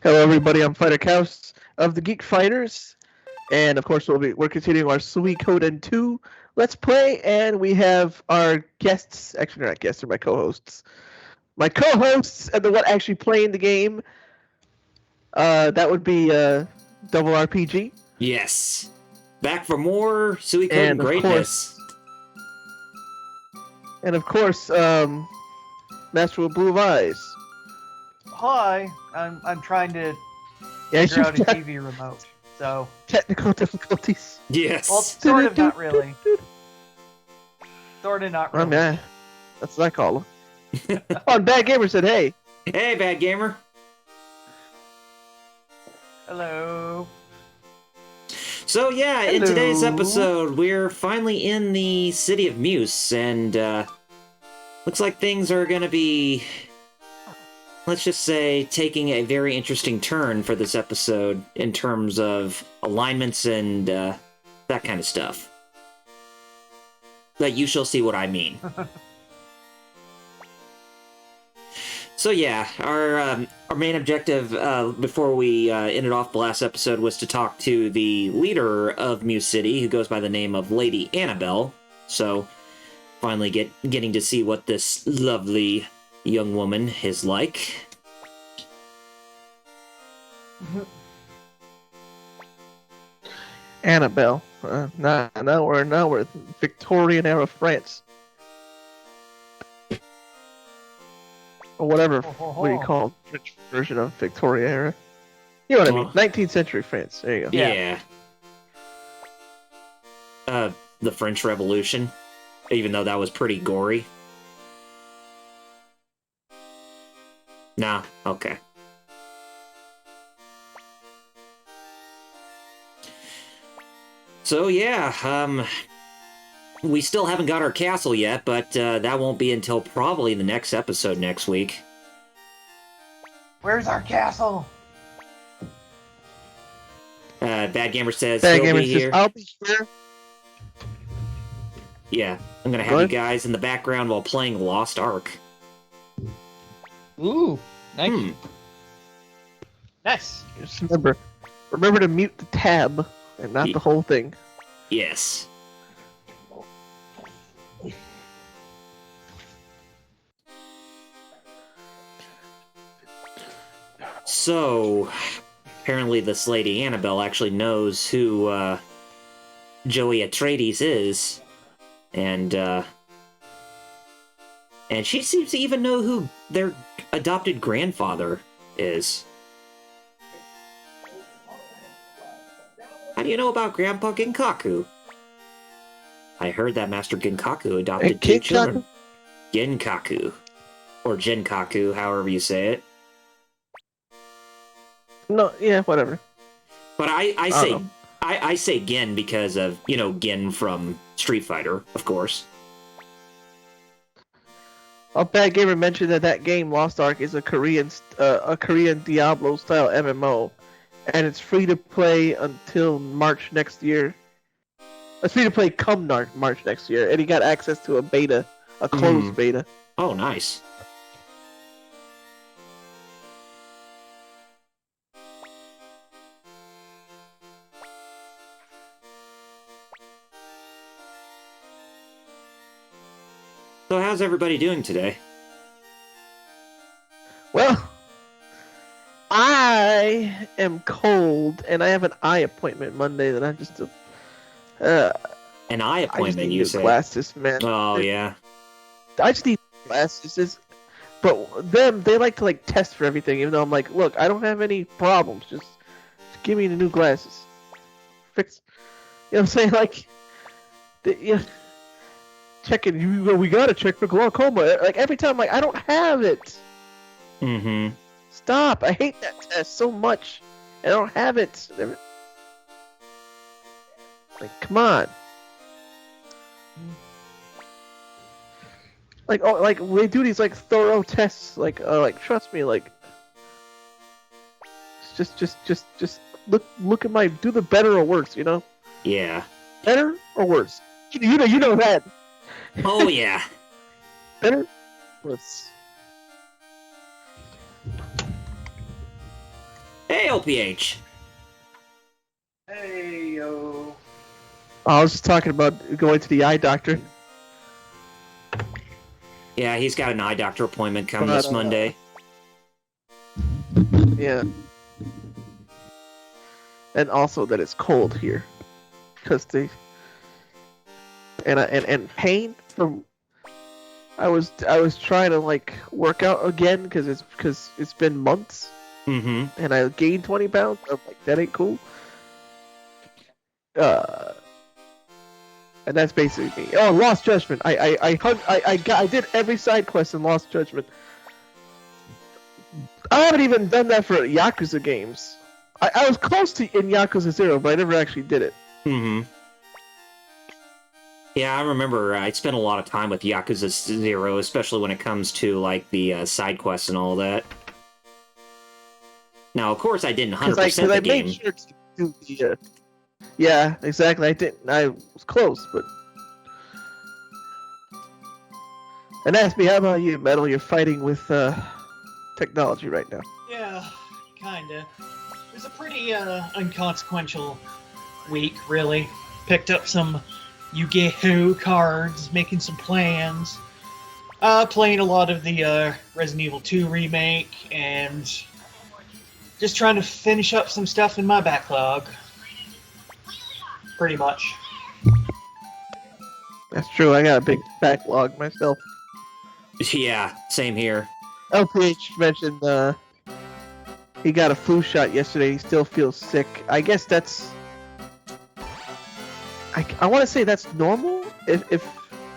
Hello, everybody. I'm Fighter Kaus of the Geek Fighters, and of course, we're continuing our Suikoden 2 Let's Play, and we have our guests. Actually, they're not guests; they're my co-hosts. My co-hosts and the one actually playing the game. That would be Double RPG, Yes. Back for more Suikoden and of greatness. course, Master with Blue Eyes. Hi, I'm trying to Yeah, figure out a you've got TV remote. So, technical difficulties. Yes. well, sort of, not really. Sort of, not Oh really. man, that's what I call them. Oh, and Bad Gamer said, "Hey." Hey, Bad Gamer. Hello. So yeah, in Hello. today's episode, we're finally in the city of Muse, and looks like things are gonna be, let's just say, taking a very interesting turn for this episode in terms of alignments and that kind of stuff. But you shall see what I mean. So yeah, our main objective before we ended off the last episode was to talk to the leader of Muse City, who goes by the name of Lady Annabelle. So finally getting to see what this lovely young woman is like. Annabelle. Now we're Victorian era France, or whatever. What do you call it? French version of Victorian era? You know what I mean? 19th century France. There you go. Yeah. The French Revolution, even though that was pretty gory. Nah, okay. So yeah, we still haven't got our castle yet, but that won't be until probably the next episode next week. Where's our castle? Bad Gamer says Bad he'll Gamer be says, here. "I'll be here." Yeah, I'm gonna have What? you guys in the background while playing Lost Ark. Ooh, nice. Nice. Just remember to mute the tab and not the whole thing. Yes. So, apparently this lady Annabelle actually knows who Joey Atreides is, and she seems to even know who their adopted grandfather is. How do you know about Grandpa Ginkaku? I heard that Master Ginkaku adopted two children. Ginkaku. Or Jinkaku, however you say it. No, yeah, whatever. But I don't say know. I say Gin because of, Gin from Street Fighter, of course. Oh, Bad Gamer mentioned that game Lost Ark is a Korean Diablo style MMO, and it's free to play until March next year. It's free to play come March next year, and he got access to a beta, a closed beta. Oh, nice. So how's everybody doing today? Well, I am cold, and I have an eye appointment Monday that I just An eye I just appointment, need you new say? glasses, man. Oh, yeah. I just need glasses. But they like to test for everything, even though I'm like, look, I don't have any problems. Just give me the new glasses. Fix. You know what I'm saying? Checking. We gotta check for glaucoma. Like every time, I don't have it. Mm-hmm. Stop! I hate that test so much. I don't have it. Come on. They do these thorough tests. Trust me. Just look at my. Do the better or worse. Yeah. Better or worse. You know that. Oh, yeah. Better. Worse. Hey, LPH. Hey, yo. I was just talking about going to the eye doctor. Yeah, he's got an eye doctor appointment coming But, this Monday. Yeah. And also that it's cold here. Because they... And pain from... I was trying to, like, work out again because it's been months. Mm-hmm. And I gained 20 pounds. I'm like, that ain't cool. And that's basically me. Oh, Lost Judgment. I did every side quest in Lost Judgment. I haven't even done that for Yakuza games. I was close to in Yakuza 0, but I never actually did it. Mm-hmm. Yeah, I remember I spent a lot of time with Yakuza 0, especially when it comes to, like, the side quests and all that. Now, of course, I didn't 100% Because the I game. made sure to do the... yeah, exactly. I didn't. I was close, but... And ask me, how about you, Metal? You're fighting with technology right now. Yeah, kinda. It was a pretty inconsequential week, really. Picked up some Yu-Gi-Oh cards, making some plans. Playing a lot of the Resident Evil 2 remake, and just trying to finish up some stuff in my backlog. Pretty much. That's true. I got a big backlog myself. Yeah, same here. LPH mentioned he got a flu shot yesterday. He still feels sick. I guess that's... I want to say that's normal. If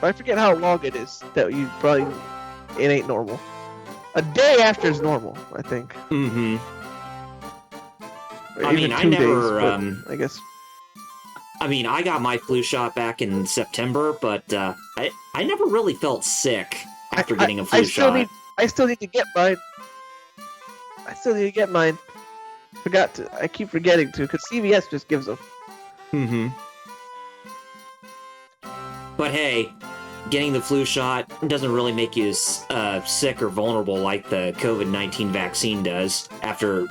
I forget how long it is, that you probably... It ain't normal. A day after is normal, I think. Mm-hmm. Or I even mean, 2 I never... days, but I guess... I mean, I got my flu shot back in September, but I never really felt sick after getting a flu shot. I still need to get mine. I keep forgetting to, because CVS just gives them. Mm-hmm. But hey, getting the flu shot doesn't really make you sick or vulnerable like the COVID-19 vaccine does after,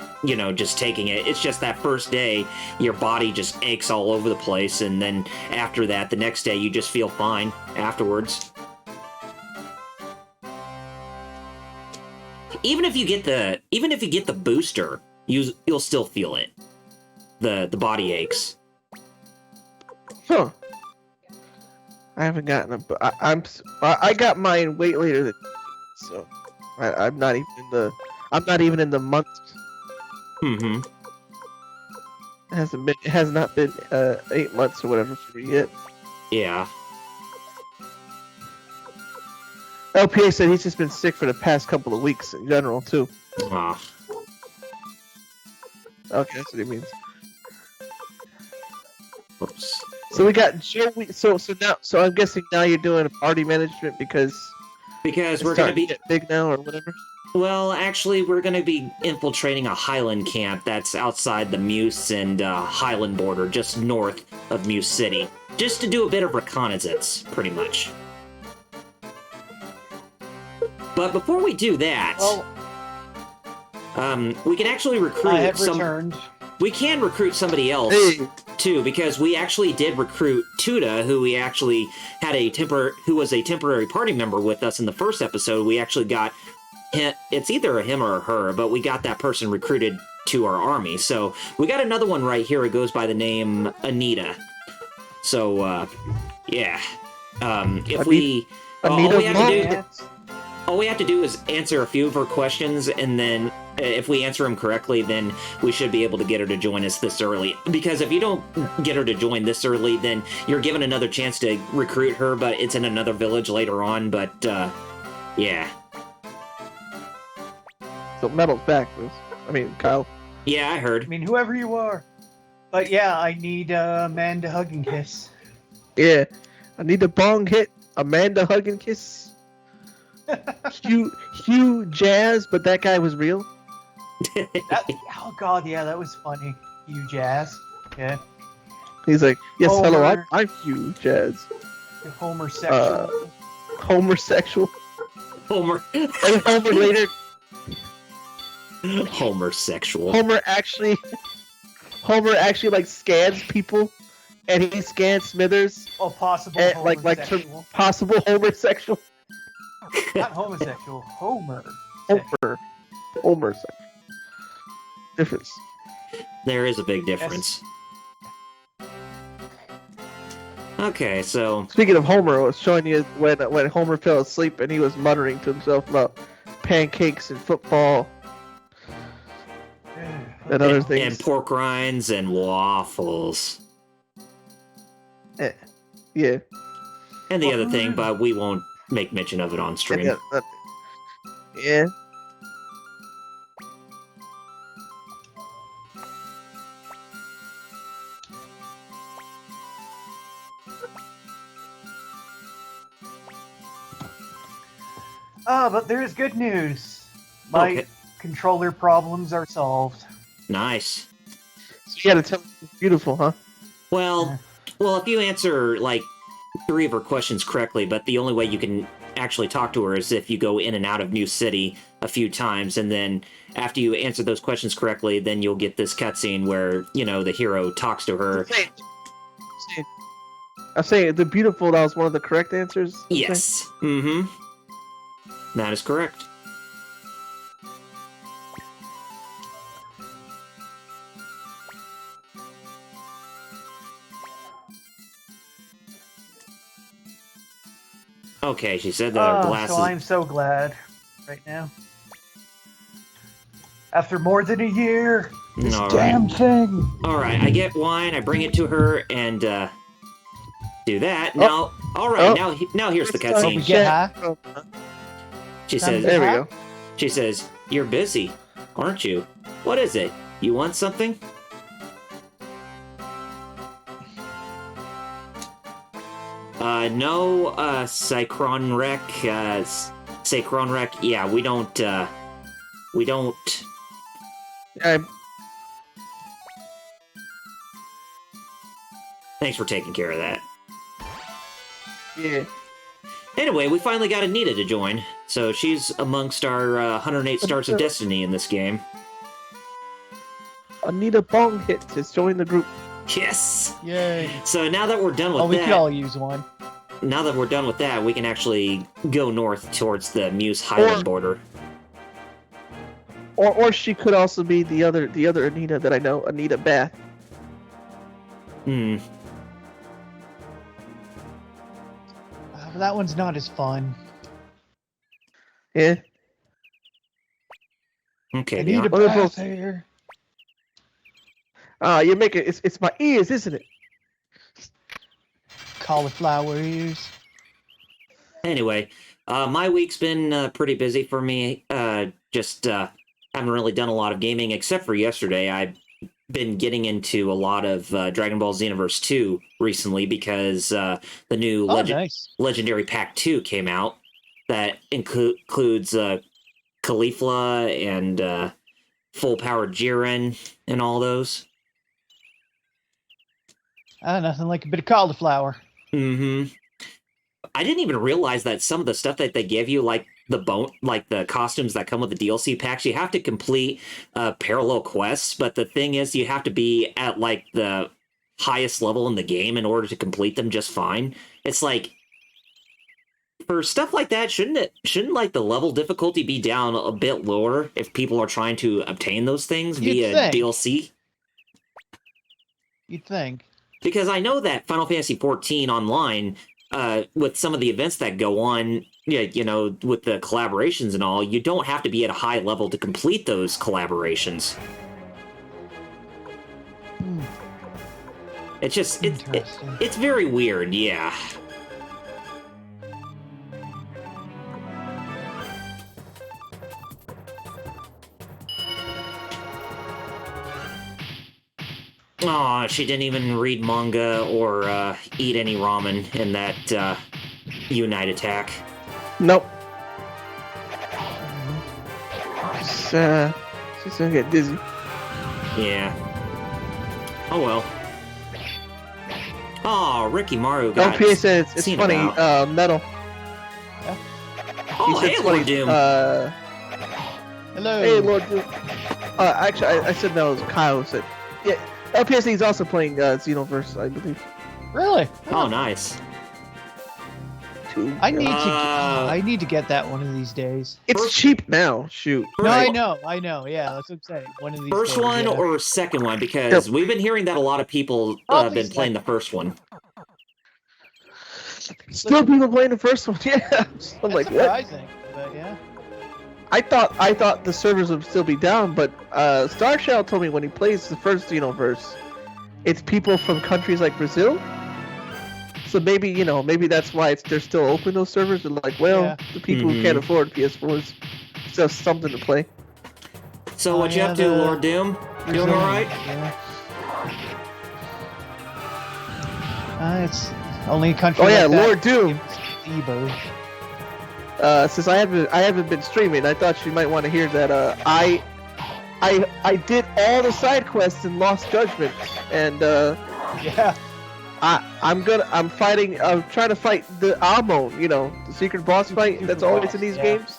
just taking it. It's just that first day, your body just aches all over the place, and then after that, the next day, you just feel fine afterwards. Even if you get the booster, you'll still feel it. The body aches. Huh. I haven't gotten a. I got mine way later than so. I'm not even in the. I'm not even in the month. Mm-hmm. It has not been 8 months or whatever for me yet. Yeah. LPA said he's just been sick for the past couple of weeks in general too. Ah. Okay, that's what he means. Whoops. So we got Joey. So I'm guessing now you're doing a party management because we're gonna be get big now or whatever. Well, actually, we're gonna be infiltrating a Highland camp that's outside the Muse and Highland border, just north of Muse City, just to do a bit of reconnaissance, pretty much. But before we do that, we can actually recruit I have returned. We can recruit somebody else too, because we actually did recruit Tuda, who we actually had who was a temporary party member with us in the first episode. We actually got it's either a him or a her, but we got that person recruited to our army. So we got another one right here. It goes by the name Anita. So yeah, if we all we have to do is answer a few of her questions, and then if we answer them correctly, then we should be able to get her to join us this early. Because if you don't get her to join this early, then you're given another chance to recruit her, but it's in another village later on. But yeah. So Metal's back, Bruce. I mean, Kyle. Yeah, I heard. I mean, whoever you are. But yeah, I need a man to hug and kiss. Yeah, I need a bong hit, Amanda hug and kiss. Hugh Jazz, but that guy was real. Oh god, yeah, that was funny. Hugh Jazz. Yeah. He's like, yes, Homer. hello, I'm Hugh Jazz. Homosexual. Homosexual. Homer. And Homer later. Homosexual. Homer actually like scans people, and he scans Smithers, Oh, possible and, like homosexual. possible homosexual. Not homosexual. Homer. Homosexual. Difference. There is a big difference. Okay, so Speaking of Homer, I was showing you when Homer fell asleep and he was muttering to himself about pancakes and football and other and things. pork rinds and waffles. Yeah. And the other thing, but we won't make mention of it on stream. Yeah. But there is good news. My Okay. controller problems are solved. Nice. So you gotta tell me it's beautiful, huh? Well, if you answer like 3 of her questions correctly, but the only way you can actually talk to her is if you go in and out of New City a few times, and then after you answer those questions correctly, then you'll get this cutscene where, you know, the hero talks to her. I'm saying the beautiful, that was one of the correct answers? Yes. Mm-hmm. That is correct. Okay, she said that her glasses... So I'm so glad right now. After more than a year, this All damn right. thing. All right, I get wine, I bring it to her, and do that. Now, all right, now here's the we cutscene. get high. Oh, She says, there we go. She says, "You're busy, aren't you? What is it? You want something?" No, Cycron Rec, Cycron Rec, yeah, we don't, I'm, thanks for taking care of that. yeah. Anyway, we finally got Anita to join, so she's amongst our 108 Stars of Destiny in this game. Anita Bong Hit has joined the group. Yes! Yay. So now that we're done with We that, could all use one. now that we're done with that, we can actually go north towards the Muse Highland border. Or she could also be the other Anita that I know, Anita Bath. Hmm. But that one's not as fun. Yeah. Okay. I need a What are bath those? here. You make it. It's my ears, isn't it? Cauliflower ears. Anyway, my week's been pretty busy for me. Just haven't really done a lot of gaming except for yesterday. I've been getting into a lot of Dragon Ball Xenoverse 2 recently because the new Nice. Legendary Pack 2 came out that includes Caulifla and Full Power Jiren and all those. Nothing like a bit of cauliflower. Mm-hmm. I didn't even realize that some of the stuff that they give you, like the costumes that come with the DLC packs, you have to complete parallel quests. But the thing is, you have to be at like the highest level in the game in order to complete them just fine. It's like, for stuff like that, shouldn't like the level difficulty be down a bit lower if people are trying to obtain those things You'd via think. DLC? You'd think. Because I know that Final Fantasy XIV Online, with some of the events that go on, you know, with the collaborations and all, you don't have to be at a high level to complete those collaborations. It's just, Interesting. it's very weird, yeah. Aw, she didn't even read manga or eat any ramen in that Unite attack. Nope. She's gonna get dizzy. Yeah. Oh well. Oh, Ricky Maru got LPA said it's seen funny. about. Metal. Oh, He said hey, it's funny. Lord Doom. Hello. Hey, Lord Doom. Actually, I said no. It was Kyle who said. Yeah, LPSD is also playing Xenoverse, I believe. Really? Oh, nice. Too. I need to get that one of these days. It's cheap now. Shoot. No, I know. Yeah, that's what I'm saying. One of these First days, one yeah. or second one? Because we've been hearing that a lot of people have Probably been playing the first one. Still people playing the first one. Yeah. I'm That's like, what? surprising, but yeah. I thought the servers would still be down, but Star Shell told me when he plays the first Xenoverse, it's people from countries like Brazil. So maybe maybe that's why they're still open, those servers. They're like, well, Yeah. the people who can't afford PS4s still have something to play. So what you up to, Lord Doom? Doing all right? Yeah. It's only a country. Oh yeah, like that Lord Doom. Evo. Since I haven't been streaming, I thought you might want to hear that. I did all the side quests in Lost Judgment, and Yeah. I'm trying to fight the Amon, the secret boss fight Secret that's always boss, in these yeah. games.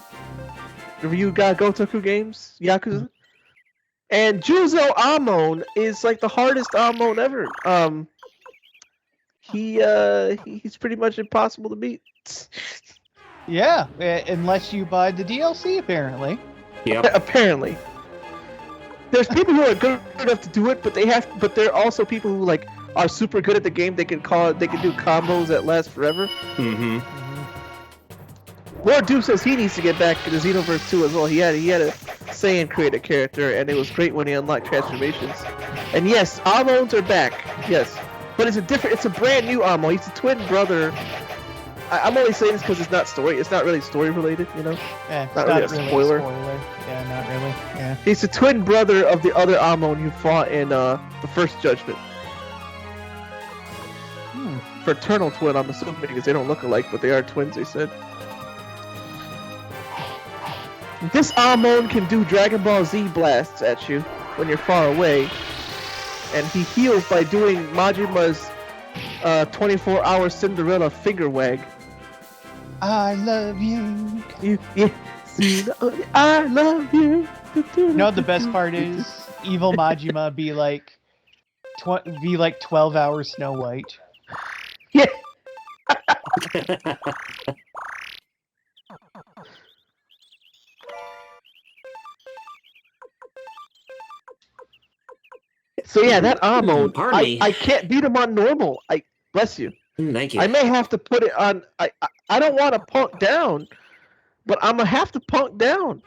The Ryuga Gotoku games, Yakuza. And Juzo Amon is like the hardest Amon ever. He's pretty much impossible to beat. Yeah, unless you buy the DLC, apparently. Yep. Apparently. There's people who are good enough to do it, but there are also people who are super good at the game. They can do combos that last forever. Mm-hmm. Lord Doom says he needs to get back to the Xenoverse 2 as well. He had a Saiyan created character, and it was great when he unlocked transformations. And yes, Amons are back. Yes, but it's a brand new Amon. He's the twin brother. I'm only saying this because it's not really story related, Yeah, it's Not really a spoiler. Yeah, not really. Yeah. He's the twin brother of the other Amon who fought in the first Judgment. Fraternal twin, I'm assuming, because they don't look alike, but they are twins, they said. This Amon can do Dragon Ball Z blasts at you when you're far away, and he heals by doing Majima's 24-hour Cinderella finger wag. I love you. I love you. You know what the best part is? Evil Majima be like 12-hour Snow White. Yeah. So yeah, that Amon, Pardon me. I can't beat him on normal. Bless you. Thank you. I may have to put it on. I don't want to punk down, but I'm gonna have to punk down.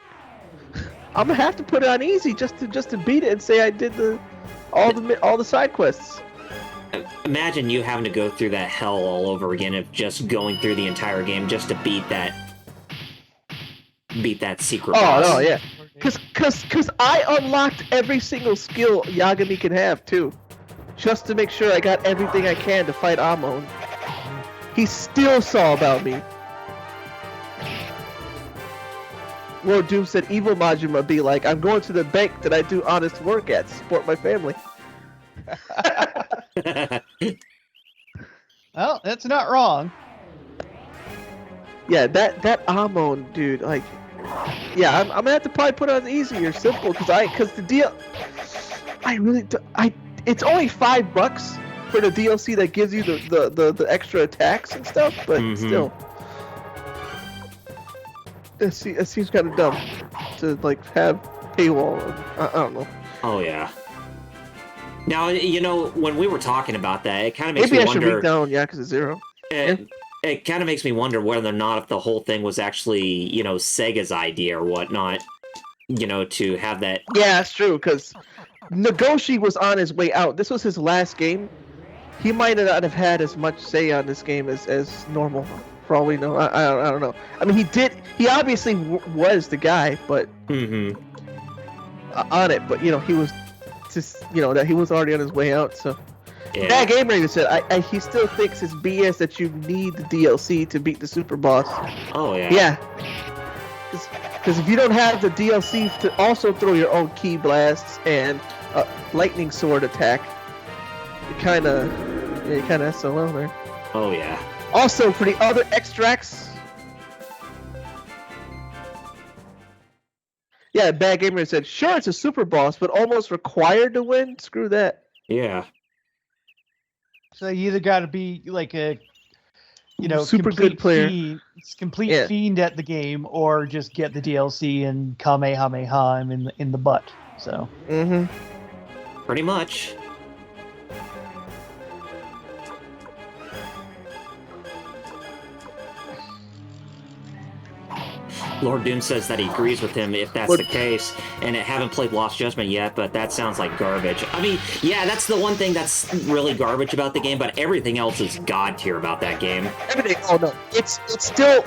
I'm gonna have to put it on easy just to beat it and say I did all the side quests. Imagine you having to go through that hell all over again of just going through the entire game just to beat that secret boss. Oh no, yeah. Cause I unlocked every single skill Yagami can have too, just to make sure I got everything I can to fight Amon. He still saw about me. Lord Doom said evil Majima be like, I'm going to the bank that I do honest work at to support my family. Well, that's not wrong. Yeah, that Amon dude, yeah, I'm gonna have to probably put it on easy or simple because the deal, it's only $5 for the DLC that gives you the extra attacks and stuff, but still, it seems kind of dumb to have paywall. I don't know. Oh yeah. Now when we were talking about that, it kind of makes Maybe me I should wonder. read down Yakuza 0. It kind of makes me wonder whether or not if the whole thing was actually, Sega's idea or whatnot, to have that. Yeah, that's true, because Nagoshi was on his way out. This was his last game. He might not have had as much say on this game as normal, for all we know. I don't know. I mean, he obviously was the guy, but on it, but, he was just, that he was already on his way out, so. Yeah. That Game Ranger said he still thinks it's BS that you need the DLC to beat the super boss. Oh yeah. Yeah. Because if you don't have the DLC to also throw your own key blasts and lightning sword attack, you kind of SOL there. Oh yeah. Also, for the other extracts, Yeah, Bad Gamer said, sure, it's a super boss, but almost required to win? Screw that. Yeah. So you either got to be like a, Super good player. complete Yeah. fiend at the game, or just get the DLC and Kamehameha him in the butt. So. Mm-hmm. Pretty much. Lord Doom says that he agrees with him if that's the case, and I haven't played Lost Judgment yet, but that sounds like garbage. I mean, yeah, that's the one thing that's really garbage about the game, but everything else is god tier about that game. Everything. Oh no, it's still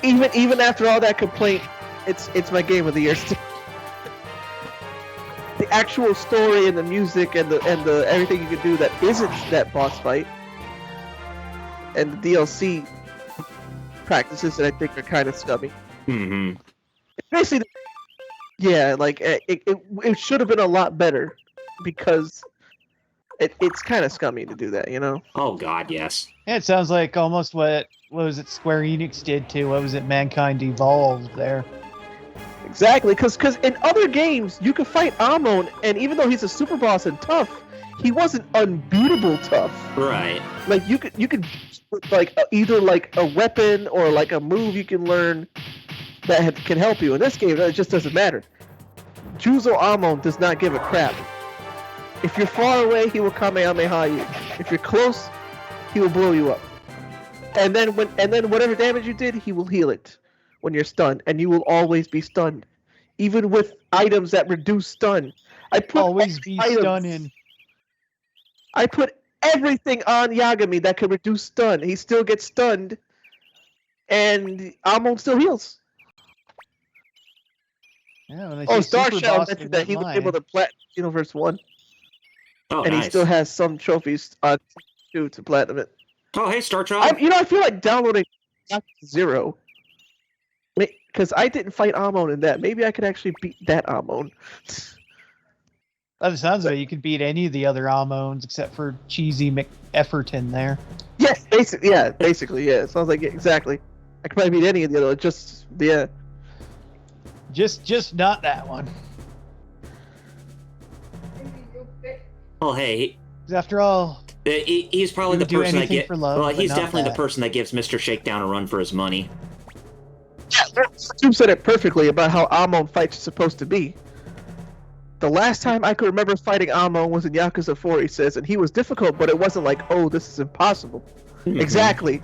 even after all that complaint, it's my game of the year. Still. The actual story and the music and the everything you can do that isn't that boss fight, and the DLC practices that I think are kind of scummy. Mm-hmm. Basically, yeah, like it should have been a lot better because it's kind of scummy to do that, you know? Oh god, yes. Yeah, it sounds like almost what was it Square Enix did to, what was it, Mankind Evolved there. Exactly, because in other games you could fight Amon, and even though he's a super boss and tough, he wasn't unbeatable tough. Right. Like you could like either like a weapon or like a move you can learn that can help you. In this game, it just doesn't matter. Juzo Amon does not give a crap. If you're far away, he will Kamehameha you. If you're close, he will blow you up. And then whatever damage you did, he will heal it when you're stunned, and you will always be stunned, even with items that reduce stun. I put everything on Yagami that could reduce stun. He still gets stunned, and Amon still heals. Yeah, Star Shell mentioned that he was able to platinum Universe 1. Oh, and nice. He still has some trophies on 2 to platinum it. Oh, hey, Star Shell. I feel like downloading 0. Because I didn't fight Amon in that. Maybe I could actually beat that Amon. By the sounds of it, you could beat any of the other Amons except for Cheesy McEfferton there. Yes, basically, yeah. It sounds like it, exactly. I could probably beat any of the other, just not that one. Well, hey. After all, he's probably the person that gives. Well, he's definitely that. the person that gives Mr. Shakedown a run for his money. Yeah, Stu said it perfectly about how Amon fights are supposed to be. The last time I could remember fighting Amon was in Yakuza 4, he says, and he was difficult, but it wasn't like, oh, this is impossible. Mm-hmm. Exactly.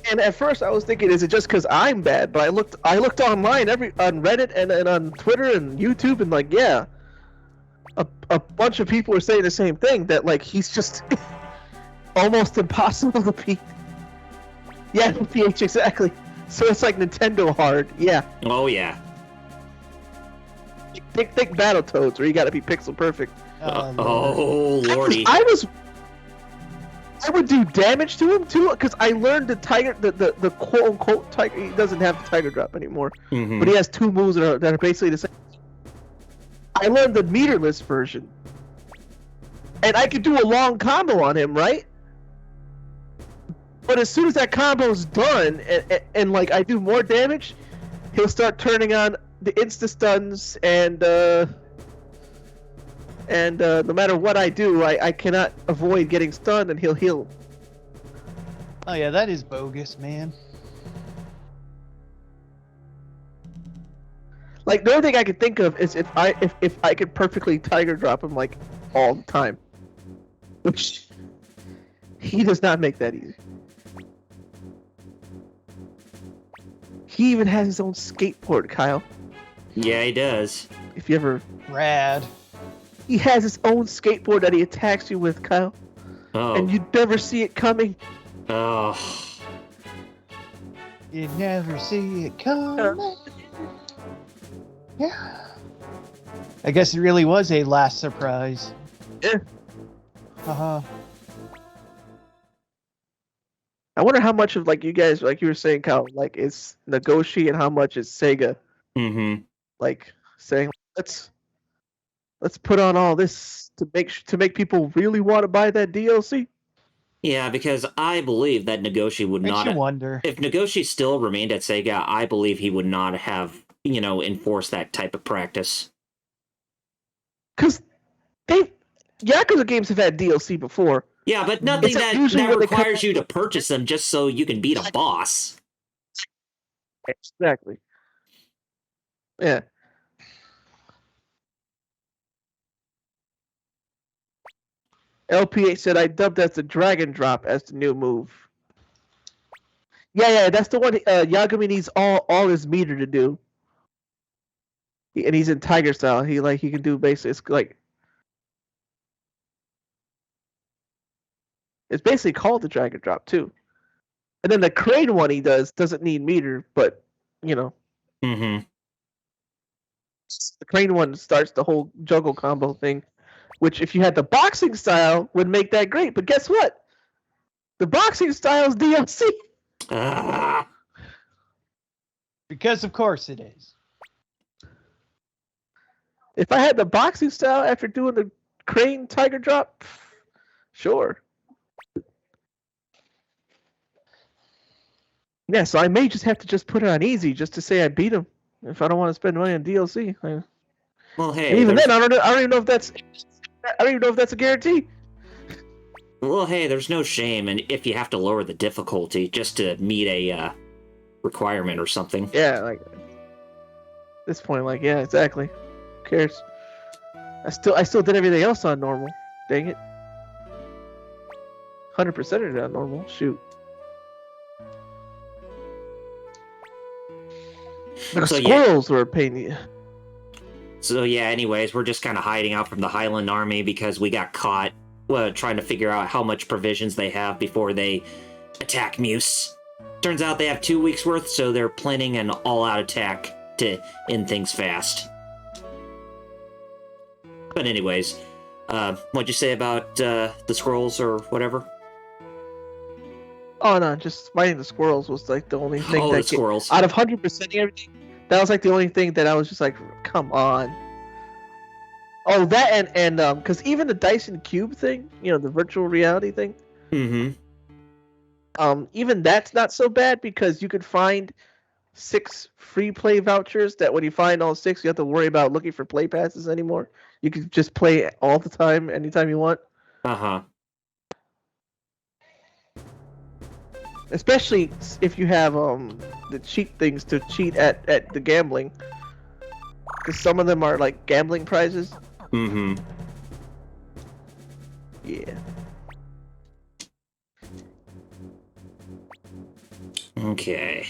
And at first I was thinking, is it just because I'm bad? But I looked online, on Reddit and on Twitter and YouTube, and like, yeah, a bunch of people were saying the same thing, that like he's just almost impossible to beat. Yeah, PH, exactly. So it's like Nintendo hard, yeah. Oh yeah. Think Battletoads, where you got to be pixel perfect. Oh lordy. I would do damage to him too, because I learned the quote unquote tiger. He doesn't have the tiger drop anymore, but he has 2 moves that are basically the same. I learned the meterless version, and I could do a long combo on him, right? But as soon as that combo's done, and like I do more damage, he'll start turning on the insta stuns, and no matter what I do, I cannot avoid getting stunned, and he'll heal. Oh yeah, that is bogus, man. Like the only thing I could think of is if I could perfectly tiger drop him like all the time, which he does not make that easy. He even has his own skateboard, Kyle. Yeah, he does. If you ever... Rad. He has his own skateboard that he attacks you with, Kyle. Oh. And you never see it coming. Oh. You never see it coming. Yeah. I guess it really was a last surprise. Yeah. Uh-huh. I wonder how much of, like, you guys, like you were saying, Kyle, like, is Nagoshi and how much is Sega? Mm-hmm. Like, saying, let's put on all this to make people really want to buy that DLC? Yeah, because I believe that Nagoshi would Makes not... you wonder. If Nagoshi still remained at Sega, I believe he would not have enforce that type of practice. Because Yakuza games have had DLC before. Yeah, but nothing It's that usually when they come requires out you to with- purchase them just so you can beat a boss. Exactly. Yeah. LPH said I dubbed as the Dragon Drop as the new move. Yeah, that's the one Yagami needs all his meter to do. And he's in Tiger style. He can do basically it's basically called the Dragon Drop too. And then the Crane one he doesn't need meter, but Mm-hmm. the Crane one starts the whole juggle combo thing, which if you had the boxing style would make that great. But guess what? The boxing style is DLC. Ah. Because of course it is. If I had the boxing style after doing the Crane Tiger Drop, sure. Yeah, so I may just have to just put it on easy just to say I beat him if I don't want to spend money on DLC. Well, hey. And even there's- then, I don't even know if that's a guarantee. Well, hey, there's no shame, and if you have to lower the difficulty just to meet a requirement or something. Yeah, like at this point, yeah, exactly. Who cares? I still did everything else on normal. Dang it. 100% of it on normal. Shoot. The So, yeah. squirrels were a pain. In the... So yeah, anyways, we're just kind of hiding out from the Highland Army because we got caught trying to figure out how much provisions they have before they attack Muse. Turns out they have 2 weeks worth, so they're planning an all-out attack to end things fast. But anyways, what'd you say about the scrolls or whatever? Oh no, just fighting the squirrels was like the only thing The that squirrels. out of 100% everything. That was like the only thing that I was just like, come on. Oh, that and because even the Dyson Cube thing, the virtual reality thing, Mm-hmm. even that's not so bad because you could find 6 free play vouchers that when you find all 6, you have to worry about looking for play passes anymore. You could just play all the time, anytime you want. Uh-huh. Especially if you have the cheat things to cheat at the gambling. Because some of them are like gambling prizes. Mm-hmm. Yeah. Okay.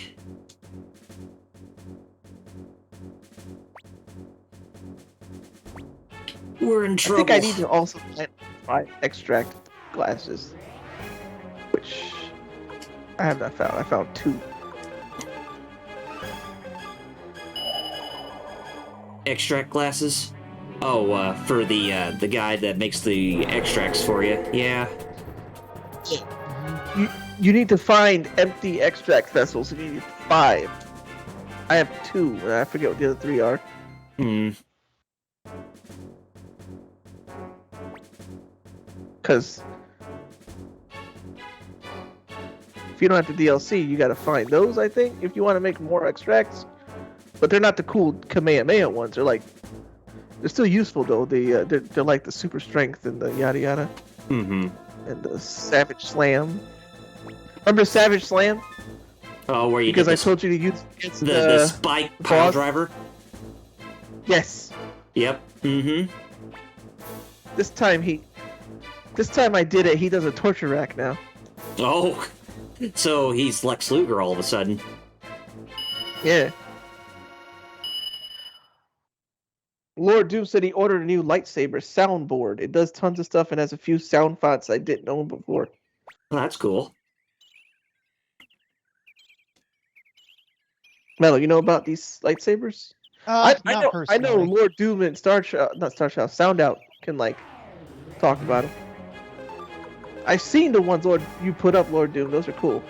We're in I trouble. think I need to also find extract glasses. Which I have not found. I found 2. Extract glasses? Oh, for the guy that makes the extracts for you. Yeah. You need to find empty extract vessels. You need 5. I have 2, and I forget what the other 3 are. Hmm. Because if you don't have the DLC, you gotta find those, I think, if you want to make more extracts. But they're not the cool Kamehameha ones. They're still useful though. They're like the super strength and the yada yada Mm-hmm. and the Savage Slam. Remember Savage Slam? Oh, where you Because get I this, told you to use against the spike pile boss? driver? Yes. Yep. Mm-hmm. This time I did it. He does a torture rack now. Oh. So he's Lex Luger all of a sudden. Yeah. Lord Doom said he ordered a new lightsaber soundboard. It does tons of stuff and has a few sound fonts I didn't know before. Well, that's cool. Mello, you know about these lightsabers? I Not know personally. Lord Doom and Sound Out can talk about them. I've seen the ones you put up, Lord Doom. Those are cool.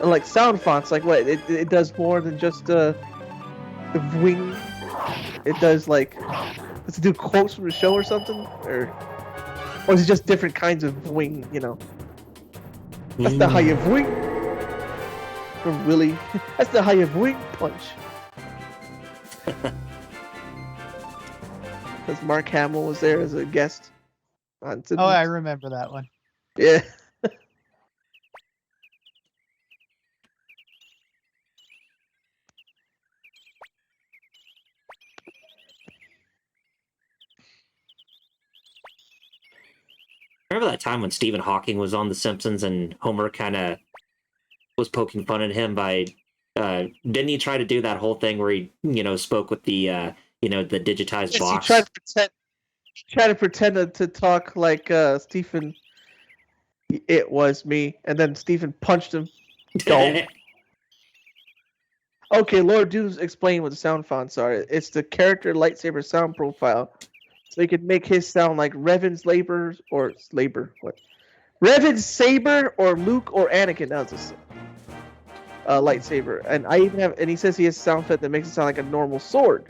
And sound fonts, it does more than just the wing. It does does it do quotes from the show or something, or is it just different kinds of wing? That's not how you wing. from Willie. That's not how you wing punch. Because Mark Hamill was there as a guest on Oh, I remember that one. Yeah. Remember that time when Stephen Hawking was on The Simpsons and Homer kind of was poking fun at him by, didn't he try to do that whole thing where he, spoke with the, the digitized Yes, box? he tried to pretend to talk like Stephen. It was me, and then Stephen punched him. Don't. Okay, Lord Doom's explain what the sound fonts are. It's the character lightsaber sound profile. So you could make his sound like Revan's Revan's saber or Luke or Anakin. That was a lightsaber. And I even have, and he says he has a sound effect that makes it sound like a normal sword.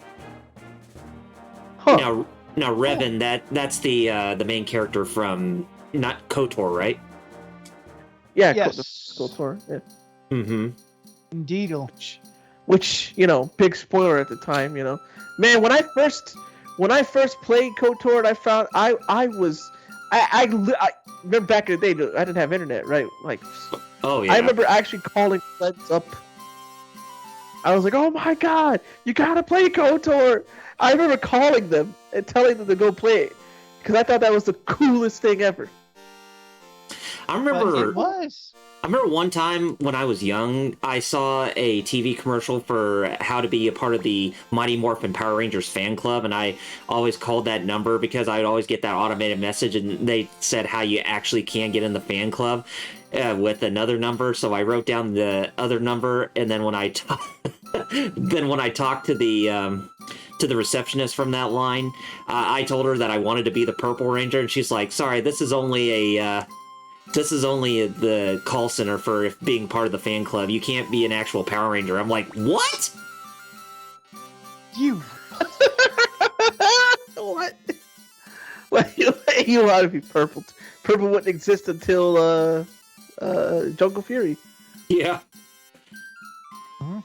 Huh. Now Revan, that's the main character from not KOTOR, right? Yeah, Yes. KOTOR. Yeah. Mm-hmm. Indeed. Which, big spoiler at the time, Man, when I first played KOTOR, I found I remember back in the day, I didn't have internet, right? Like, oh yeah. I remember actually calling friends up. I was like, "Oh my god, you gotta play KOTOR!" I remember calling them and telling them to go play it because I thought that was the coolest thing ever. I remember It was. I remember one time when I was young, I saw a TV commercial for how to be a part of the Mighty Morphin Power Rangers fan club, and I always called that number because I'd always get that automated message, and they said how you actually can get in the fan club with another number. So I wrote down the other number, and then when I talked to the receptionist from that line, I told her that I wanted to be the Purple Ranger, and she's like, "Sorry, this is only the call center for being part of the fan club. You can't be an actual Power Ranger." I'm like, what? You. What? Well, you want to be purple. Purple wouldn't exist until Jungle Fury. Yeah. Hmm.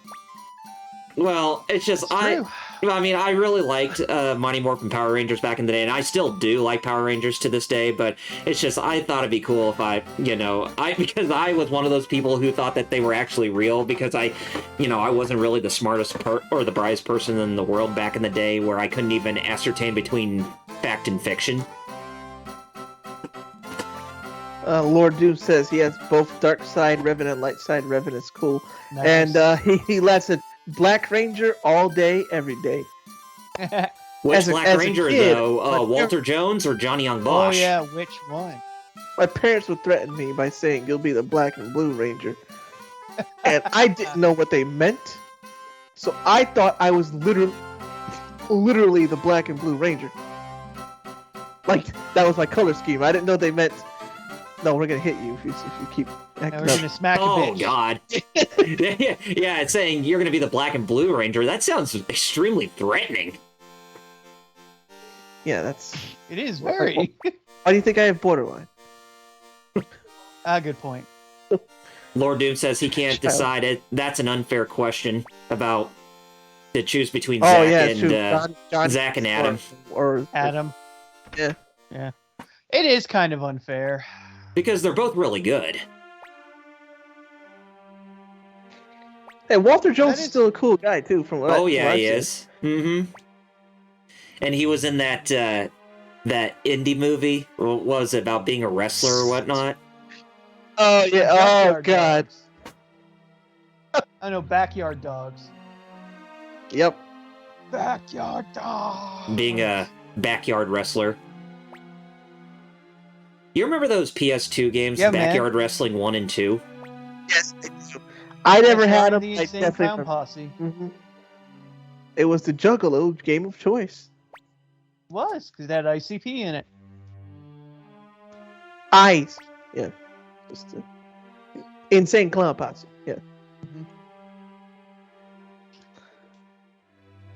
Well, it's just True. I mean, I really liked Mighty Morphin Power Rangers back in the day, and I still do like Power Rangers to this day, but it's just, I thought it'd be cool if because I was one of those people who thought that they were actually real, because I wasn't really the smartest or the brightest person in the world back in the day, where I couldn't even ascertain between fact and fiction. Lord Doom says he has both dark side Revan and light side Revan. Is cool. Nice. And he lets it Black Ranger all day, every day. Which Black Ranger, kid, though? Walter Jones or Johnny Young Oh Bosch? yeah, which one? My parents would threaten me by saying you'll be the Black and Blue Ranger, and I didn't know what they meant, so I thought I was literally the Black and Blue Ranger. Like, that was my color scheme. I didn't know they meant, no, we're gonna hit you if you keep Now acting we're up. gonna smack a Oh bitch. God! Yeah, it's saying you're going to be the Black and Blue Ranger. That sounds extremely threatening. Yeah, that's. It is very. Why do you think I have borderline? Good point. Lord Doom says he can't Child. decide it. That's an unfair question about to choose between Oh Zack yeah, and true. John Zack and Adam. or Adam. Yeah. Yeah. It is kind of unfair. Because they're both really good. Hey, Walter Jones That is is- still a cool guy too. From what Oh I've yeah, he seen. is. Mm-hmm. And he was in that indie movie. What was it, about being a wrestler or whatnot? Oh yeah. Oh Backyard god. Dogs. I know, Backyard Dogs. Yep. Backyard Dogs. Being a backyard wrestler. You remember those PS2 games, Yeah, man. Backyard Wrestling 1 and 2? Yes, I do. I never That's had on him. the I Insane definitely. Clown Posse. Mm-hmm. It was the Juggalo game of choice. Was because it had ICP in it. Eyes. Yeah. Just Insane Clown Posse. Yeah.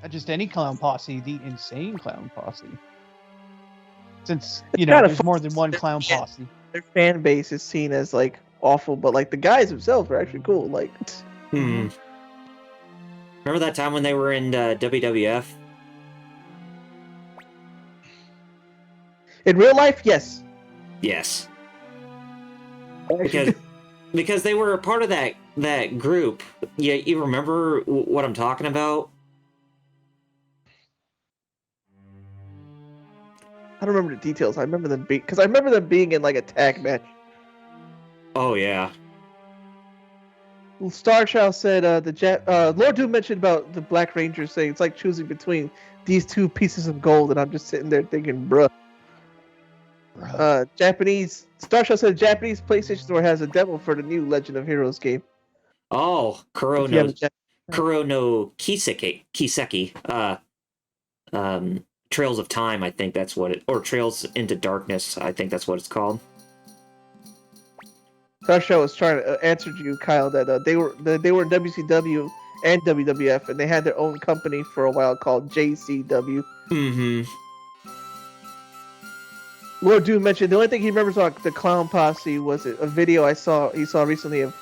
Not just any clown posse, the Insane Clown Posse. Since It's you know, kinda there's fun. more than one clown Yeah. posse. Their fan base is seen as like awful, but like the guys themselves are actually cool. Like, Hmm. Remember that time when they were in WWF? In real life, yes. Yes. I actually Because do. because they were a part of that group. You remember what I'm talking about? I don't remember the details. I remember them being because I remember them being in like a tag match. Oh yeah. Starchild said Lord Doom mentioned about the Black Ranger saying it's like choosing between these two pieces of gold, and I'm just sitting there thinking, bruh. Japanese Starchild said Japanese PlayStation Store has a demo for the new Legend of Heroes game. Oh, If you haven't checked. Kuro no Kiseki. Trails of Time, I think that's what it, or Trails into Darkness, I think that's what it's called. Starchild was trying to answer you, Kyle, that they were in WCW and WWF, and they had their own company for a while called JCW. Mm-hmm. Lord Doom mentioned the only thing he remembers about the Clown Posse was a video he saw recently of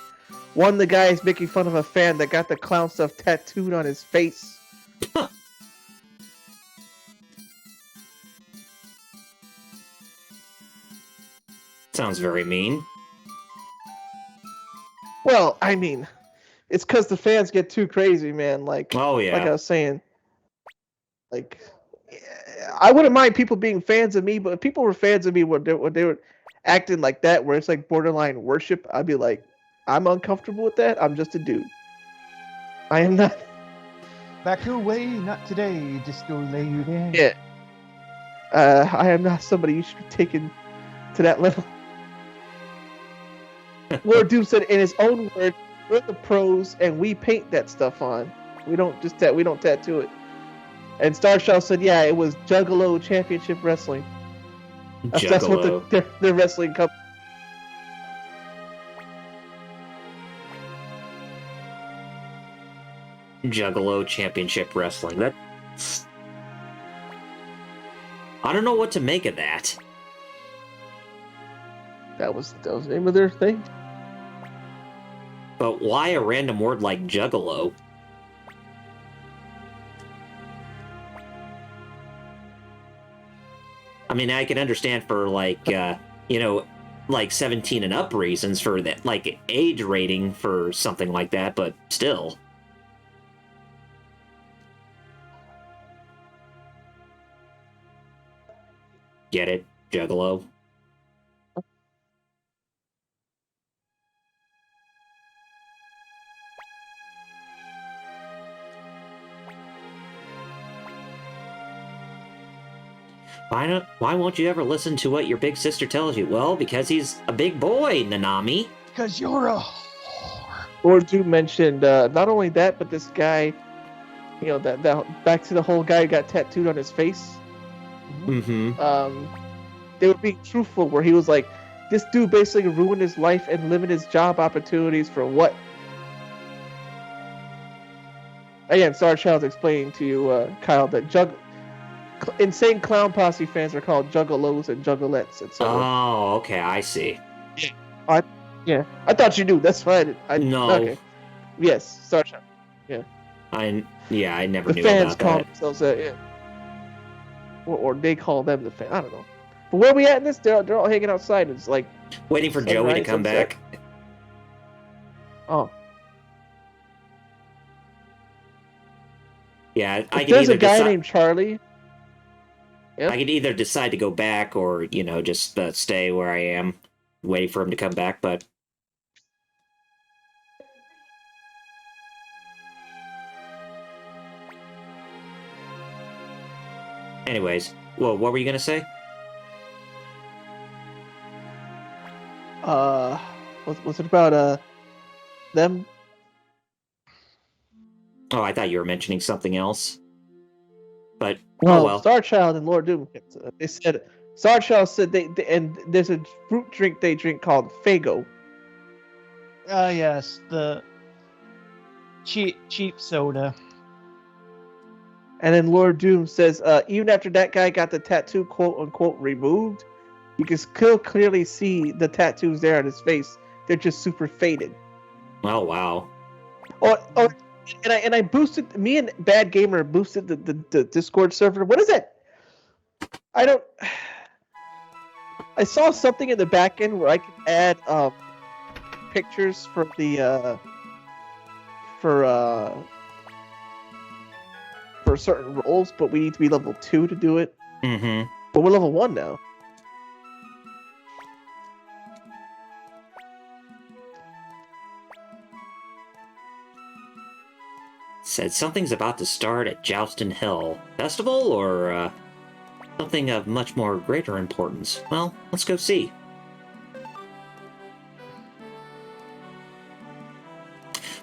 one of the guys making fun of a fan that got the clown stuff tattooed on his face. Sounds very mean. Well, I mean, it's because the fans get too crazy, man. Like, Oh like I yeah. was saying, like, I wouldn't mind people being fans of me, but if people were fans of me when they were acting like that, where it's like borderline worship, I'd be like, I'm uncomfortable with that. I'm just a dude. I am not. Back your way, not today. Disco lady. Yeah. I am not somebody you should be taken to that level. Lord Doom said in his own words, we're the pros and we paint that stuff on. We don't tattoo it. And Starshell said, yeah, it was Juggalo Championship Wrestling. That's what their wrestling company. Juggalo Championship Wrestling. That's... I don't know what to make of that. That was the name of their thing. But why a random word like Juggalo? I mean, I can understand for like, like 17 and up reasons for that, like age rating for something like that, but still. Get it? Juggalo. Why won't you ever listen to what your big sister tells you? Well, because he's a big boy, Nanami. Because you're a whore. Lord Doom mentioned not only that, but this guy, that back to the whole guy who got tattooed on his face. Mm-hmm. They were being truthful, where he was like, this dude basically ruined his life and limited his job opportunities for what? Again, Star Child's explaining to you, Kyle, that insane clown posse fans are called juggalos and juggalettes, and so. Oh, okay, I see. I thought you knew. That's fine. No. Okay. Yes, Star Child. Yeah. I never The knew fans about call that. themselves that. Yeah. Or they call them the fan. I don't know. But where we at in this? They're all hanging outside. It's like Waiting for Joey to sunrise, come sunset. back. Oh. Yeah, If there's a guy named Charlie. Yep. I could either decide to go back or, just stay where I am, waiting for him to come back, but... Anyways, well, what were you going to say? Was it about them? Oh, I thought you were mentioning something else. But, Well, Starchild and Lord Doom. They said Starchild said they and there's a fruit drink they drink called Fago. Yes, the cheap soda. And then Lord Doom says, even after that guy got the tattoo quote unquote removed, you can still clearly see the tattoos there on his face. They're just super faded. Oh, wow. Oh, and I boosted. Me and Bad Gamer boosted the Discord server. What is it? I don't. I saw something in the back end where I could add pictures for the for certain roles, but we need to be level 2 to do it. Mm-hmm. But we're level 1 now. Said something's about to start at Joustin Hill. Festival or something of much more greater importance? Well, let's go see.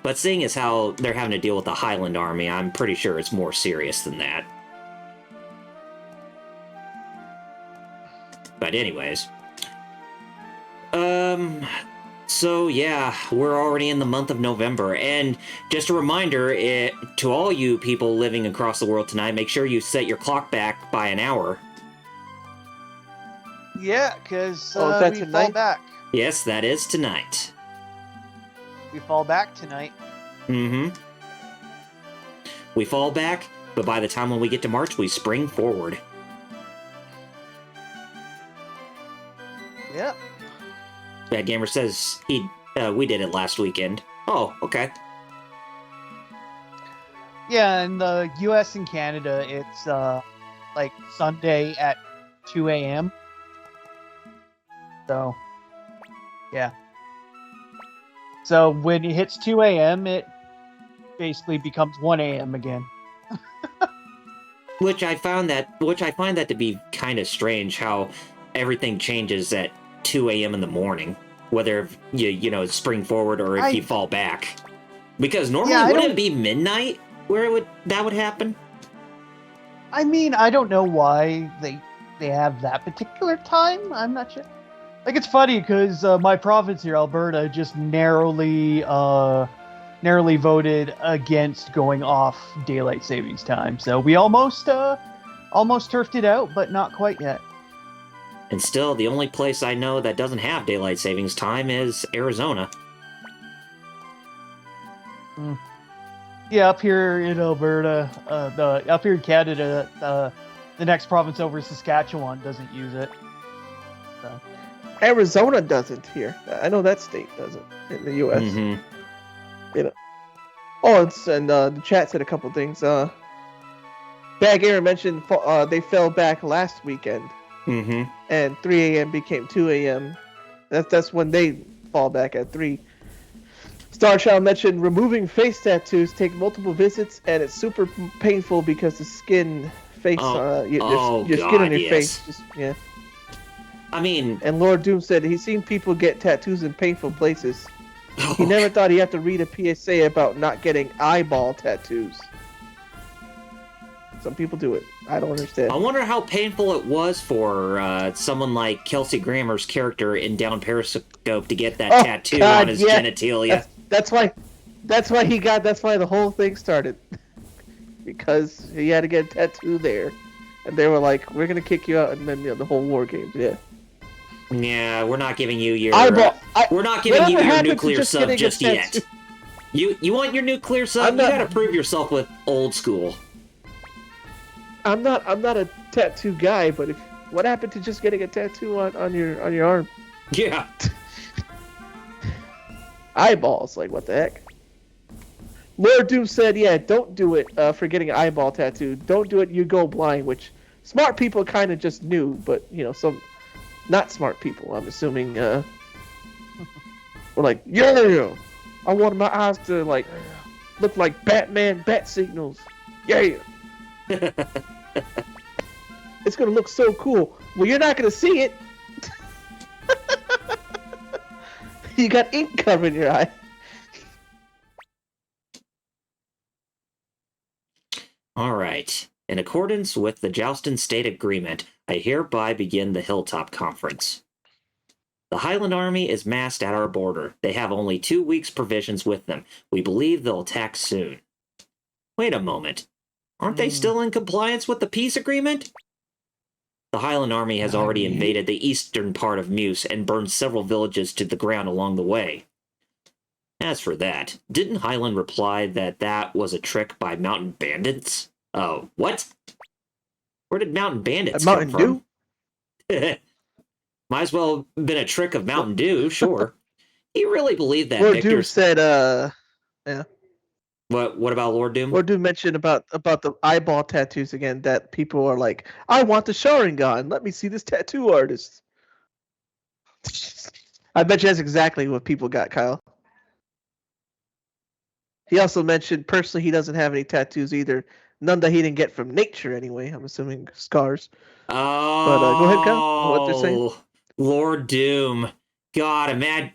But seeing as how they're having to deal with the Highland Army, I'm pretty sure it's more serious than that. But anyways. So yeah, we're already in the month of November, and just a reminder to all you people living across the world tonight, make sure you set your clock back by an hour. Yeah, because Oh, is that we tonight? fall back. Yes, that is tonight. We fall back tonight. Mm-hmm. We fall back, but by the time when we get to March, we spring forward. Yep. Bad Gamer says we did it last weekend. Oh, okay. Yeah, in the U.S. and Canada, it's like Sunday at 2 a.m. So, yeah. So when it hits 2 a.m., it basically becomes 1 a.m. again. Which I find that to be kind of strange how everything changes at 2 a.m. in the morning, whether you spring forward or if you fall back. Because normally wouldn't it be midnight where that would happen? I mean, I don't know why they have that particular time. I'm not sure. Like, it's funny because my province here, Alberta, just narrowly voted against going off daylight savings time. So we almost turfed it out, but not quite yet. And still, the only place I know that doesn't have daylight savings time is Arizona. Yeah, up here in Alberta, up here in Canada, the next province over, Saskatchewan, doesn't use it. So. Arizona doesn't here. I know that state doesn't in the U.S. Mm-hmm. Oh, and the chat said a couple things. Bad Gamer mentioned they fell back last weekend. Mm-hmm. And 3 a.m. became 2 a.m. That's when they fall back at 3. Starchild mentioned removing face tattoos take multiple visits, and it's super painful because the skin face your skin on your face. Yeah. I mean, and Lord Doom said he's seen people get tattoos in painful places. He never thought he'd have to read a PSA about not getting eyeball tattoos. Some people do it. I don't understand. I wonder how painful it was for someone like Kelsey Grammer's character in Down Periscope to get that tattoo on his genitalia. That's why the whole thing started. Because he had to get a tattoo there. And they were like, we're going to kick you out, and then the whole war games, yeah. Yeah, we're not giving you your we're not giving you your nuclear sub just yet. You want your nuclear sub? You gotta prove yourself with old school. I'm not a tattoo guy, but what happened to just getting a tattoo on your arm? Yeah. Eyeballs, like what the heck? Lord Doom said, yeah, don't do it for getting an eyeball tattoo. Don't do it, you go blind, which smart people kind of just knew, but some not smart people, I'm assuming, were like, yeah, I want my eyes to look like Batman bat signals. Yeah. It's gonna look so cool. Well, you're not gonna see it. You got ink covering your eye. All right. In accordance with the Joustin State Agreement, I hereby begin the Hilltop Conference. The Highland Army is massed at our border. They have only 2 weeks' provisions with them. We believe they'll attack soon. Wait a moment. Aren't they still in compliance with the peace agreement? The Highland Army has already invaded the eastern part of Muse and burned several villages to the ground along the way. As for that, didn't Highland reply that that was a trick by mountain bandits? Oh, what? Where did mountain bandits come Mountain from? Dew? Might as well have been a trick of Mountain Dew, sure. He really believed that Lord Doom Victor's... said, yeah. What about Lord Doom? Lord Doom mentioned about the eyeball tattoos again, that people are like, I want the Sharingan. Let me see this tattoo artist. I bet you that's exactly what people got, Kyle. He also mentioned personally he doesn't have any tattoos either. None that he didn't get from nature anyway. I'm assuming scars. Oh, But go ahead, Kyle. What they're saying. Lord Doom. God, imagine.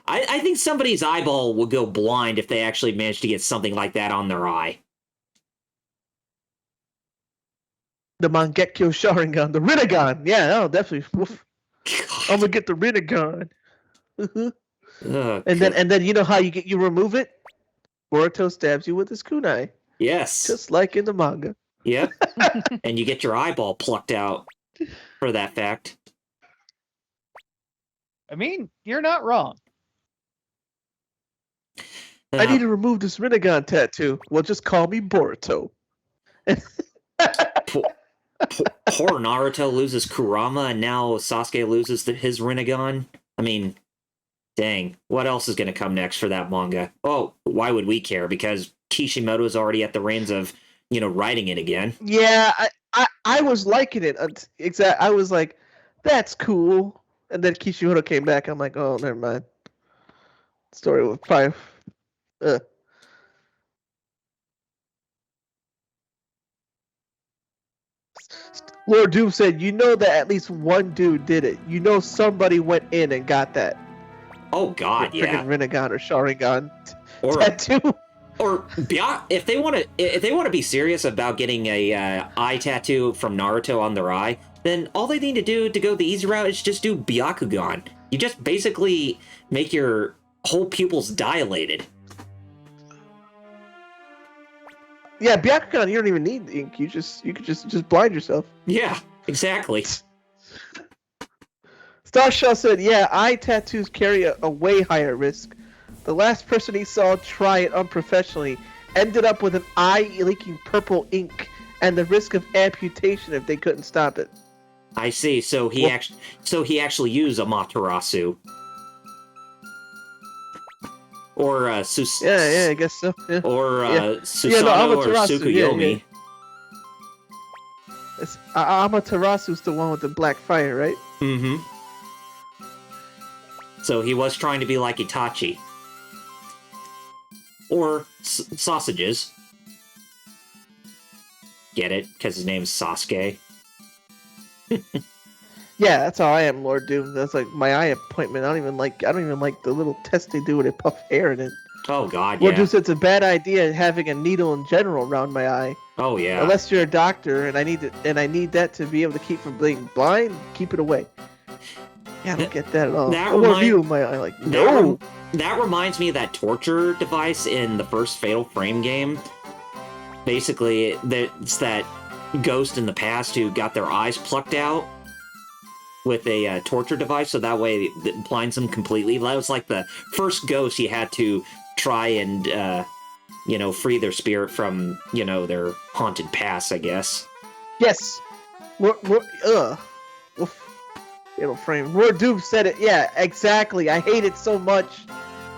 I think somebody's eyeball would go blind if they actually managed to get something like that on their eye. The Mangekyo Sharingan, the Rinnegan. Yeah, oh, definitely. Woof. I'm gonna get the Rinnegan. And then you know how you remove it? Boruto stabs you with his kunai. Yes. Just like in the manga. Yep. And you get your eyeball plucked out for that fact. I mean, you're not wrong. I need to remove this Rinnegan tattoo. Well, just call me Boruto. Poor Naruto loses Kurama, and now Sasuke loses his Rinnegan. I mean, dang. What else is going to come next for that manga? Oh, why would we care? Because Kishimoto's already at the reins of, writing it again. Yeah, I was liking it. I was like, that's cool. And then Kishimoto came back. I'm like, oh, never mind. Story with probably... Lord Doom said, you know that at least one dude did it. You know somebody went in and got that. Oh God, yeah. Freaking Rinnegan or Sharingan or tattoo. Or if they want to be serious about getting a eye tattoo from Naruto on their eye, then all they need to do to go the easy route is just do Byakugan. You just basically make your whole pupils dilated. Yeah, Byakugan, you don't even need ink. You could just blind yourself. Yeah, exactly. Starshell said, yeah, eye tattoos carry a way higher risk. The last person he saw try it unprofessionally ended up with an eye leaking purple ink and the risk of amputation if they couldn't stop it. I see. So he actually used Amaterasu. Or yeah, I guess so. Yeah. Or or Susanoo or Tsukuyomi. Yeah. Amaterasu's the one with the black fire, right? Mm-hmm. So he was trying to be like Itachi. Or sausages. Get it? Because his name is Sasuke. Yeah, that's how I am, Lord Doom. That's like my eye appointment. I don't even like the little test they do where they puff air in it. Oh God, Lord yeah. Doom said it's a bad idea having a needle in general around my eye. Oh yeah. Unless you're a doctor and I need that to be able to keep from being blind, keep it away. Yeah, I don't get that at all. I want a needle in my eye. Like, no. That reminds me of that torture device in the first Fatal Frame game. Basically, it's that ghost in the past who got their eyes plucked out with a torture device, so that way it blinds them completely. That was like the first ghost you had to try and, free their spirit from, their haunted past, I guess. Yes. Fatal Frame. Lord Doom said it. Yeah, exactly. I hate it so much.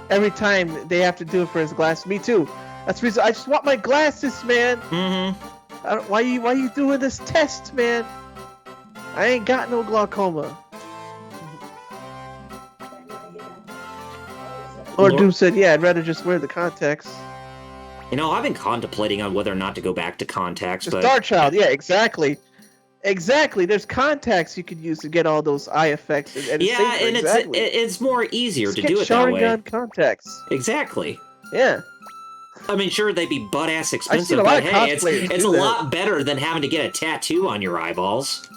Every time they have to do it for his glasses. Me too. That's the reason I just want my glasses, man. Mm-hmm. Why you doing this test, man? I ain't got no glaucoma. Lord Doom said, yeah, I'd rather just wear the contacts. I've been contemplating on whether or not to go back to contacts, but... Star Child, yeah, exactly. Exactly. There's contacts you could use to get all those eye effects. And it's more easier just to do it that way. Sharingan contacts. Exactly. Yeah. I mean, sure, they'd be butt-ass expensive, I've seen a lot but of hey, cosplayers it's do a that. lot better than having to get a tattoo on your eyeballs.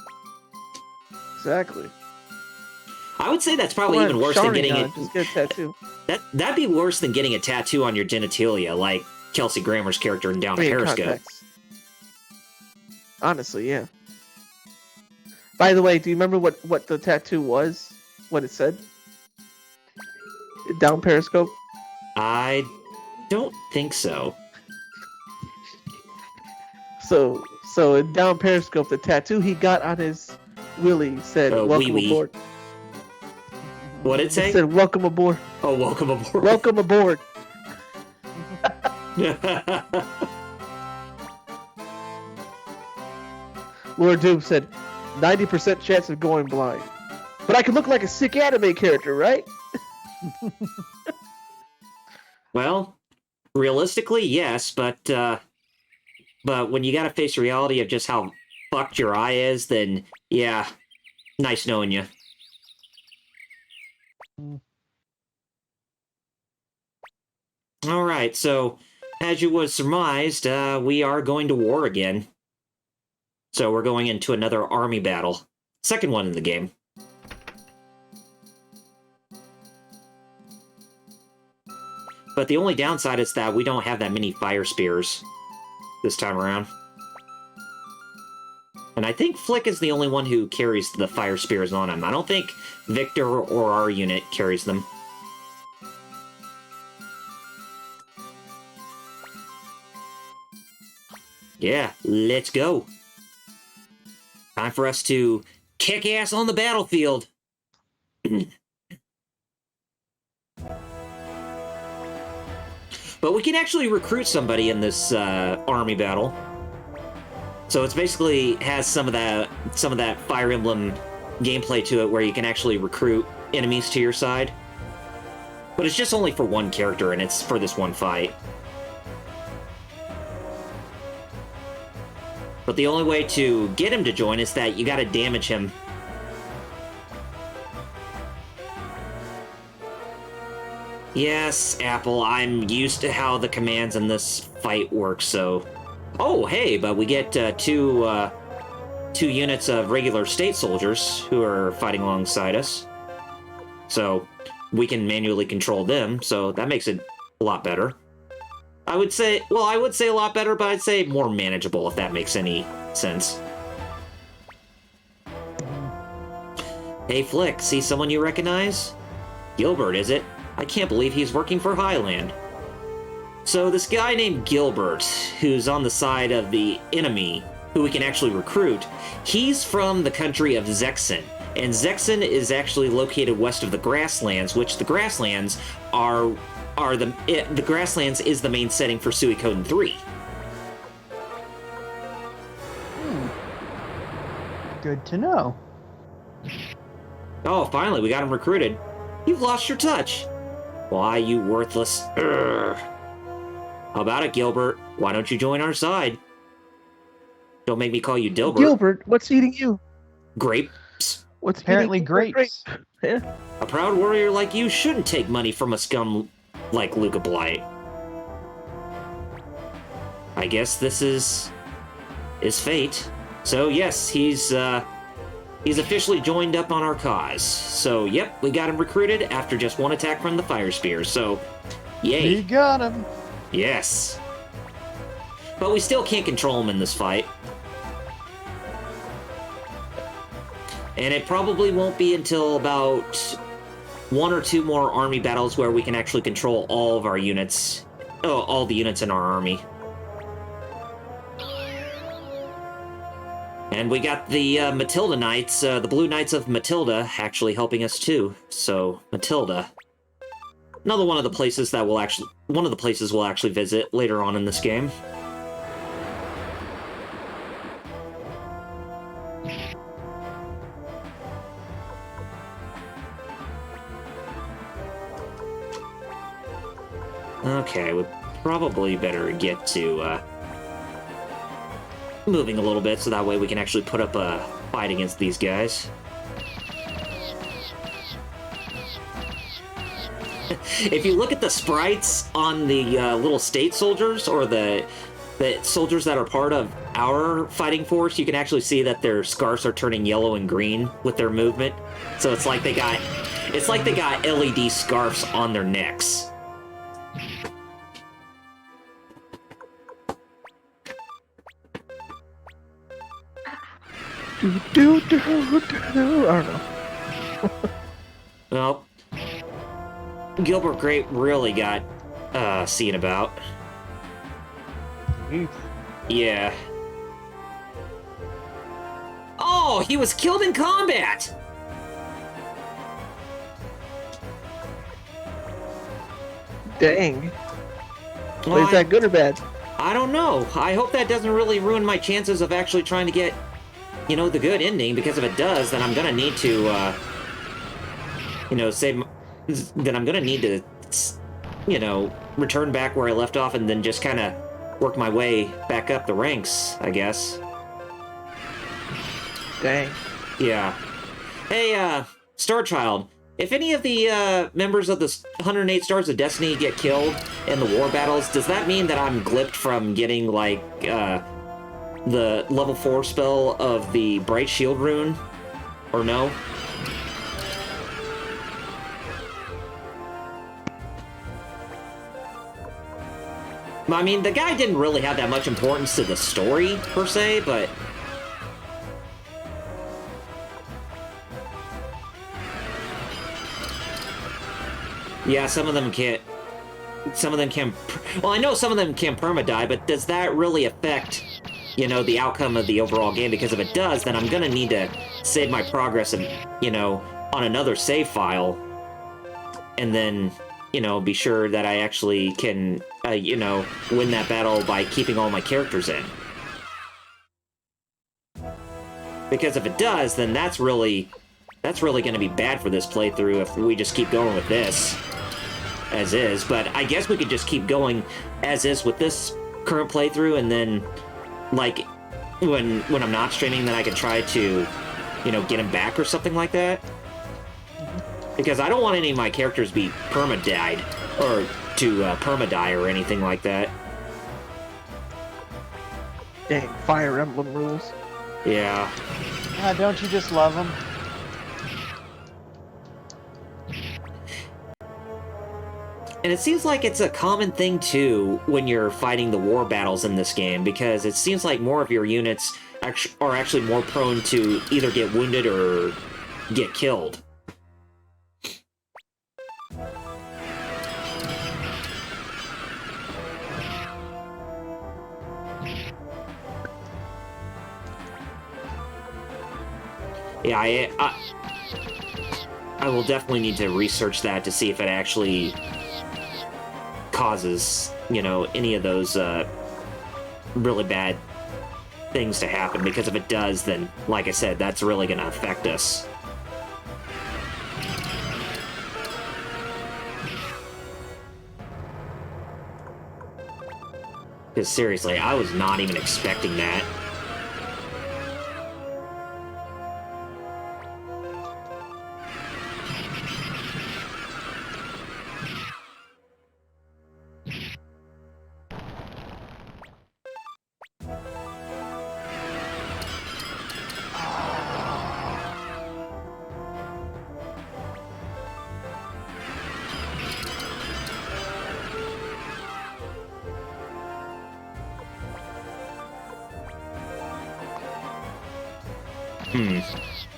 Exactly. I would say that's probably even worse than getting it. Just get a tattoo. That'd be worse than getting a tattoo on your genitalia, like Kelsey Grammer's character in Down to Periscope. Contacts. Honestly, yeah. By the way, do you remember what the tattoo was? What it said? Down Periscope? I don't think so. So in down Periscope, the tattoo he got on his willy said, "Welcome wee-wee. aboard." What'd it It say? said, "Welcome aboard." Oh, welcome aboard. Welcome aboard. Lord Doom said, 90% chance of going blind. But I could look like a sick anime character, right? Well, realistically, yes, but when you gotta face reality of just how fucked your eye is, then yeah, nice knowing you. All right, so as you was surmised, we are going to war again. So we're going into another army battle, second one in the game. But the only downside is that we don't have that many fire spears this time around. And I think Flick is the only one who carries the fire spears on him. I don't think Victor or our unit carries them. Yeah, let's go. Time for us to kick ass on the battlefield. But we can actually recruit somebody in this army battle. So it's basically has some of that Fire Emblem gameplay to it, where you can actually recruit enemies to your side. But it's just only for one character, and it's for this one fight. But the only way to get him to join is that you gotta damage him. Yes, Apple, I'm used to how the commands in this fight work, so... Oh, hey, but we get two units of regular state soldiers who are fighting alongside us. So, we can manually control them, so that makes it a lot better. I would say a lot better, but I'd say more manageable, if that makes any sense. Hey, Flick, see someone you recognize? Gilbert, is it? I can't believe he's working for Highland. So this guy named Gilbert, who's on the side of the enemy, who we can actually recruit, he's from the country of Zexen. And Zexen is actually located west of the Grasslands, which the Grasslands the Grasslands is the main setting for Suikoden 3. Good to know. Oh, finally, we got him recruited. You've lost your touch. Why, you worthless... Urgh. How about it, Gilbert? Why don't you join our side? Don't make me call you Dilbert. Gilbert, what's eating you? Grapes. What's Apparently eating grapes. Yeah. A proud warrior like you shouldn't take money from a scum like Luca Blight. I guess this is fate. So yes, he's officially joined up on our cause. So yep, we got him recruited after just one attack from the fire spear. So yay. We got him. Yes. But we still can't control him in this fight. And it probably won't be until about one or two more army battles where we can actually control all of our units. Oh, all the units in our army. And we got the Matilda Knights, the Blue Knights of Matilda, actually helping us too. So, Matilda. Another one of the places we'll actually visit later on in this game. Okay, we probably better get to moving a little bit so that way we can actually put up a fight against these guys. If you look at the sprites on the little state soldiers, or the soldiers that are part of our fighting force, you can actually see that their scarves are turning yellow and green with their movement. So it's like they got LED scarves on their necks. I don't know. Well, Gilbert Grape really got seeing about. Oof. Yeah. Oh, he was killed in combat! Dang. Well, Wait, is that good or bad? I don't know. I hope that doesn't really ruin my chances of actually trying to get, you know, the good ending, because if it does, then I'm gonna need to, you know, then I'm gonna need to, you know, return back where I left off and then just kind of work my way back up the ranks, I guess. Dang. Yeah. Hey, Star Child, if any of the members of the 108 Stars of Destiny get killed in the war battles, does that mean that I'm glipped from getting, like, the level 4 spell of the Bright Shield rune? Or no? I mean, the guy didn't really have that much importance to the story, per se, but... yeah, some of them can't... some of them can... well, I know some of them can perma-die, but does that really affect, you know, the outcome of the overall game? Because if it does, then I'm gonna need to save my progress and, you know, on another save file. And then, you know, be sure that I actually can, you know, win that battle by keeping all my characters in. Because if it does, then that's really going to be bad for this playthrough if we just keep going with this as is. But I guess we could just keep going as is with this current playthrough, and then, like, when I'm not streaming, then I can try to, you know, get him back or something like that. Because I don't want any of my characters to be perma-died, or to perma-die or anything like that. Dang, Fire Emblem rules. Yeah. Don't you just love them? And it seems like it's a common thing, too, when you're fighting the war battles in this game, because it seems like more of your units are actually more prone to either get wounded or get killed. Yeah, I will definitely need to research that to see if it actually causes, you know, any of those really bad things to happen. Because if it does, then, like I said, that's really going to affect us. Because seriously, I was not even expecting that.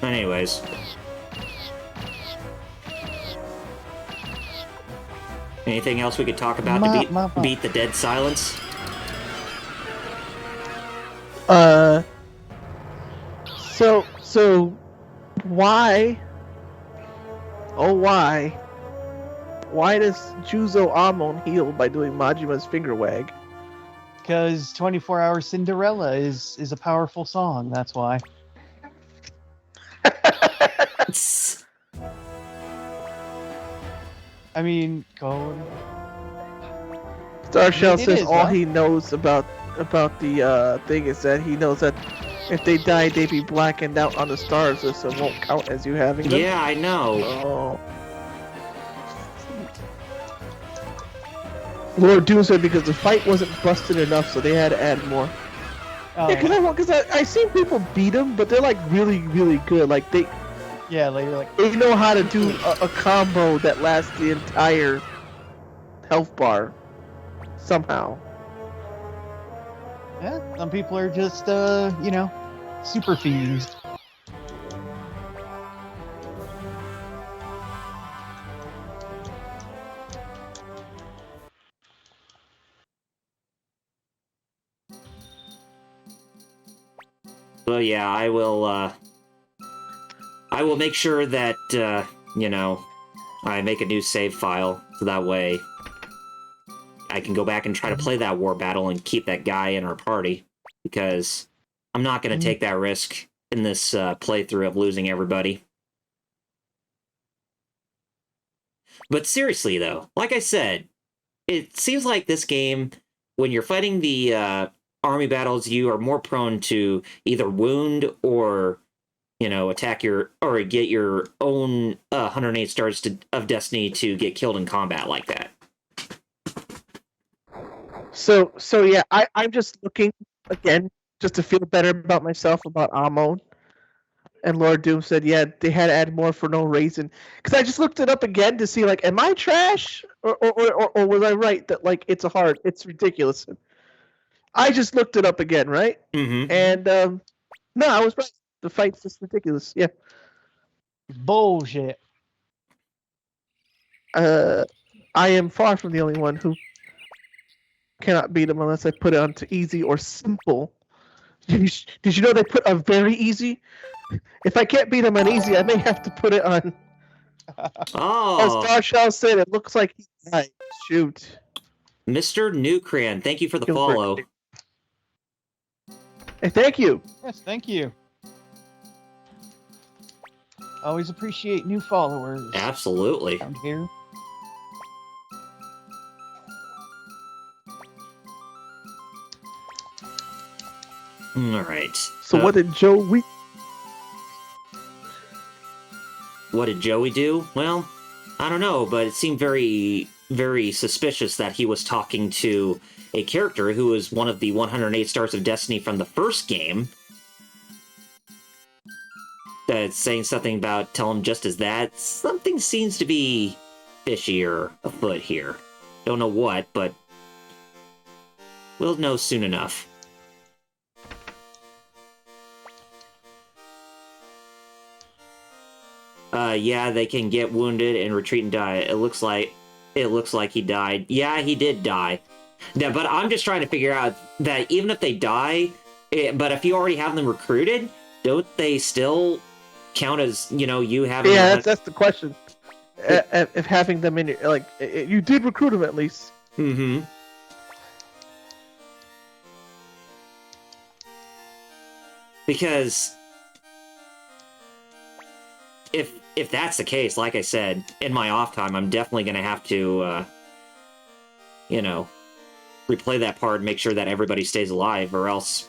Anyways. Anything else we could talk about to beat the dead silence? So why? Oh, why? Why does Juzo Amon heal by doing Majima's finger wag? Because 24 Hour Cinderella is a powerful song, that's why. I mean, go. Starshell says all well. he knows about the thing is that he knows that if they die, they be blackened out on the stars list, so it won't count as you having them. Yeah, I know. Oh. Lord Doom said because the fight wasn't busted enough, so they had to add more. Oh, Yeah, because I seen people beat them, but they're like really, really good. Like they know how to do a combo that lasts the entire health bar somehow. Yeah, some people are just, you know, super fiends. Well, yeah, I will make sure that, I make a new save file, so that way I can go back and try to play that war battle and keep that guy in our party, because I'm not going to take that risk in this playthrough of losing everybody. But seriously, though, like I said, it seems like this game, when you're fighting the army battles, you are more prone to either wound or, attack or get your own 108 stars of destiny to get killed in combat like that. So yeah, I'm just looking again just to feel better about myself about Amon. And Lord Doom said, yeah, they had to add more for no reason. Because I just looked it up again to see, like, am I trash? Or was I right that, like, it's ridiculous? I just looked it up again, right? Mm-hmm. And, no, I was right. The fight's just ridiculous. Yeah. Bullshit. I am far from the only one who cannot beat him unless I put it onto easy or simple. Did you know they put a very easy? If I can't beat him on easy, I may have to put it on. Oh, As Darshall said, it looks like he died. Shoot. Mr. Nukran, thank you for the Gilbert. follow. Hey, thank you. Yes, thank you. Always appreciate new followers Absolutely. around here. All right. So what did Joey? What did Joey do? Well, I don't know, but it seemed very, very suspicious that he was talking to a character who was one of the 108 Stars of Destiny from the first game. That's saying something about tell him just as that. Something seems to be fishier afoot here. Don't know what, but we'll know soon enough. Yeah, they can get wounded and retreat and die. It looks like he died. Yeah, he did die. Yeah, but I'm just trying to figure out that even if they die, but if you already have them recruited, don't they still count as, you having... Yeah, that's the question. If having them in your, like, you did recruit them at least. Mm-hmm. Because if that's the case, like I said, in my off time, I'm definitely going to have to, replay that part and make sure that everybody stays alive, or else...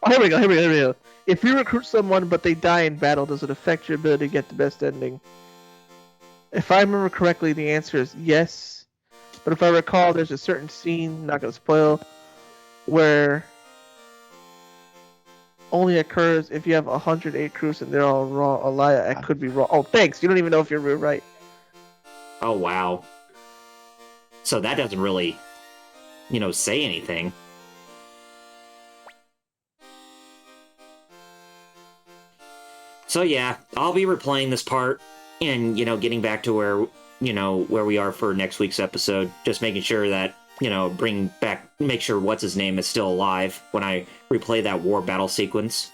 Oh, here we go. If you recruit someone but they die in battle, does it affect your ability to get the best ending? If I remember correctly, the answer is yes. But if I recall, there's a certain scene, not going to spoil, where only occurs if you have 108 crews and they're all raw. Alaya, I could be wrong. Oh, thanks. You don't even know if you're right. Oh, wow. So that doesn't really, say anything. So yeah, I'll be replaying this part and, getting back to where we are for next week's episode. Just making sure that, make sure what's-his-name is still alive when I replay that war battle sequence.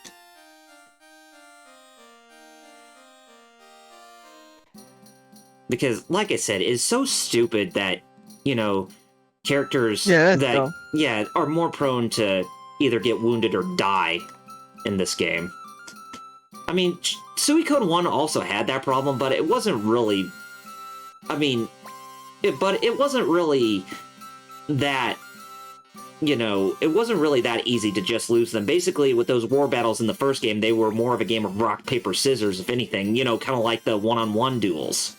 Because, like I said, it's so stupid that, characters are more prone to either get wounded or die in this game. I mean, Suikoden 1 also had that problem, but it wasn't really... it wasn't really that... it wasn't really that easy to just lose them. Basically, with those war battles in the first game, they were more of a game of rock, paper, scissors, if anything. Kind of like the one-on-one duels.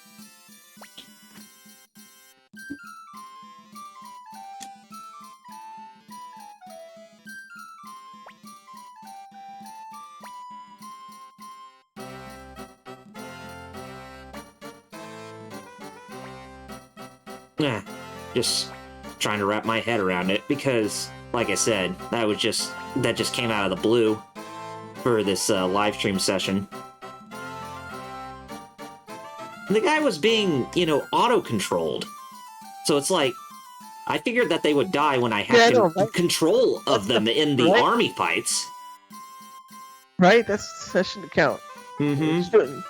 Just trying to wrap my head around it, because, like I said, that just came out of the blue for this live stream session. And the guy was being, auto-controlled. So it's like, I figured that they would die when I had control of them in the army fights. Right? That shouldn't count. It Mm-hmm. shouldn't.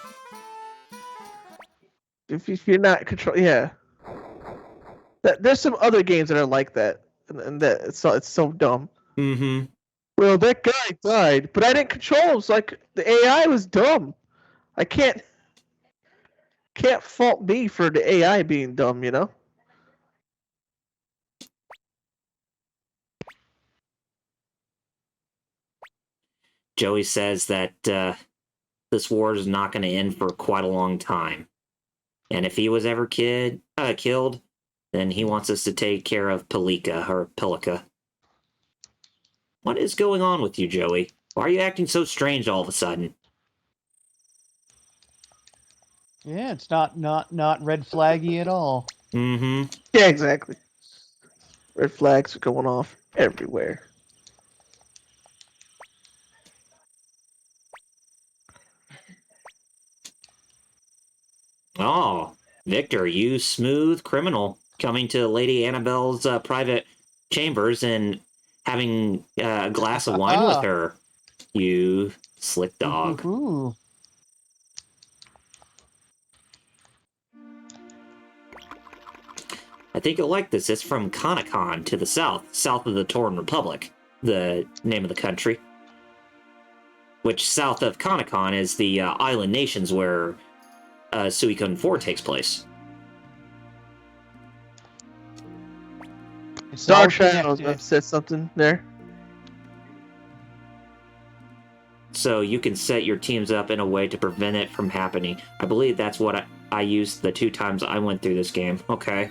If you're not control, yeah. There's some other games that are like that, and that it's so dumb. Mm-hmm. Well, that guy died, but I didn't control him, so the AI was dumb. I can't fault me for the AI being dumb, you know? Joey says that this war is not going to end for quite a long time. And if he was ever killed, then he wants us to take care of Pelika. What is going on with you, Joey? Why are you acting so strange all of a sudden? Yeah, it's not red flaggy at all. Mm-hmm. Yeah, exactly. Red flags are going off everywhere. Oh, Victor, you smooth criminal coming to Lady Annabelle's private chambers and having a glass of wine with her. You slick dog. Ooh. I think you'll like this. It's from Kanakon to the south of the Torn Republic, the name of the country. Which south of Kanakon is the island nations where Suikoden 4 takes place. It's all Star Child connected. said something there. So you can set your teams up in a way to prevent it from happening. I believe that's what I used the 2 times I went through this game. Okay.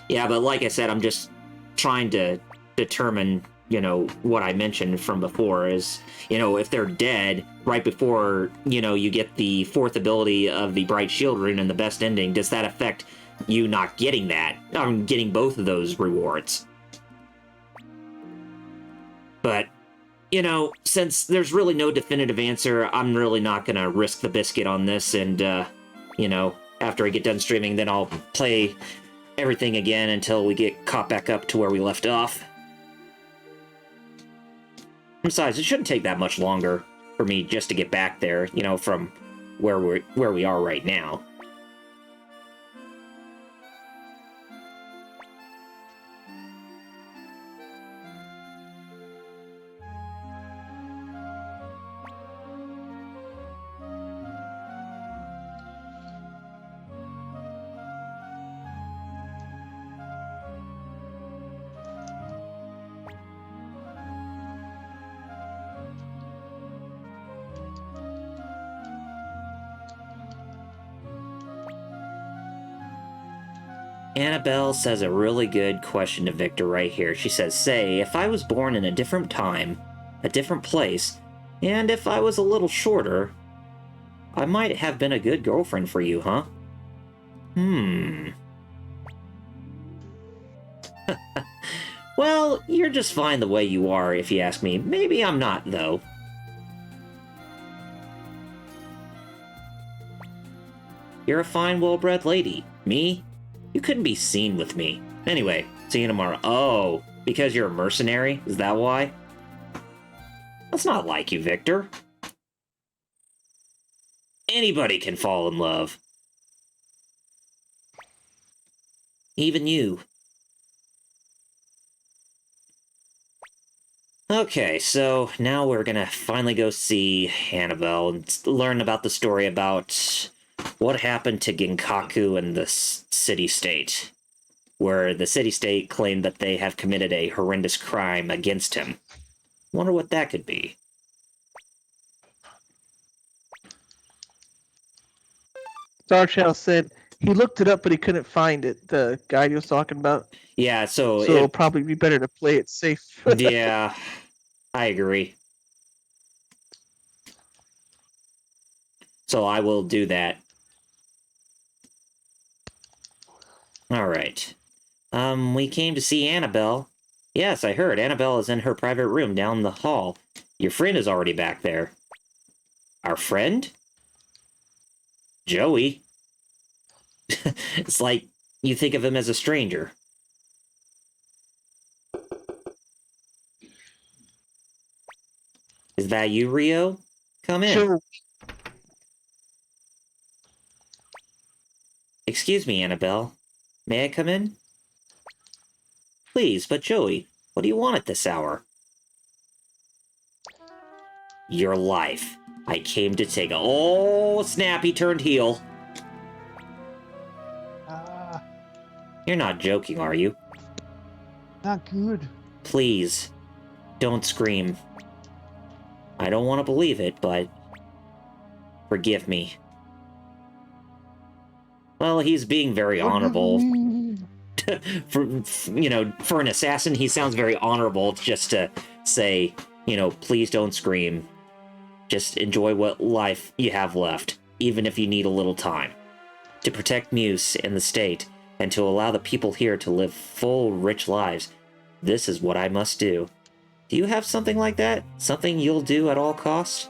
Yeah, but like I said, I'm just trying to determine, what I mentioned from before is, if they're dead right before, you get the 4th ability of the Bright Shield rune and the best ending, does that affect you not getting that? I'm getting both of those rewards. But, since there's really no definitive answer, I'm really not going to risk the biscuit on this. And, after I get done streaming, then I'll play everything again until we get caught back up to where we left off. Besides, it shouldn't take that much longer for me just to get back there, from where we are right now. Annabelle says a really good question to Victor right here. She says, say, if I was born in a different time, a different place, and if I was a little shorter, I might have been a good girlfriend for you, huh? Well, you're just fine the way you are, if you ask me. Maybe I'm not, though. You're a fine, well-bred lady. Me? You couldn't be seen with me. Anyway, see you tomorrow. Oh, because you're a mercenary? Is that why? That's not like you, Victor. Anybody can fall in love. Even you. Okay, so now we're gonna finally go see Annabelle and learn about the story about what happened to Ginkaku and the city-state, where the city-state claimed that they have committed a horrendous crime against him. Wonder what that could be. Star Child said he looked it up, but he couldn't find it. The guide he was talking about. Yeah, so it'll probably be better to play it safe. Yeah, I agree. So I will do that. Alright. We came to see Annabelle. Yes, I heard. Annabelle is in her private room down the hall. Your friend is already back there. Our friend? Joey. It's like you think of him as a stranger. Is that you, Rio? Come in. Joe, Excuse me, Annabelle. May I come in? Please, but Joey, what do you want at this hour? Your life. I came to take a... Oh, snap, he turned heel. You're not joking, are you? Not good. Please, don't scream. I don't want to believe it, but... forgive me. Well, he's being very honorable. For an assassin, he sounds very honorable just to say, please don't scream. Just enjoy what life you have left, even if you need a little time. To protect Muse and the state, and to allow the people here to live full, rich lives, this is what I must do. Do you have something like that? Something you'll do at all costs?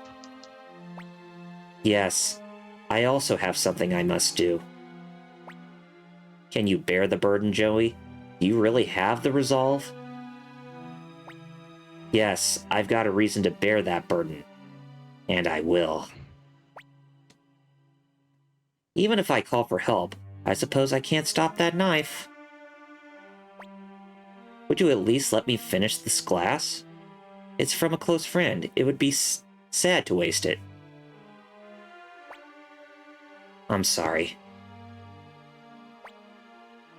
Yes, I also have something I must do. Can you bear the burden, Joey? Do you really have the resolve? Yes, I've got a reason to bear that burden. And I will. Even if I call for help, I suppose I can't stop that knife. Would you at least let me finish this glass? It's from a close friend. It would be sad to waste it. I'm sorry.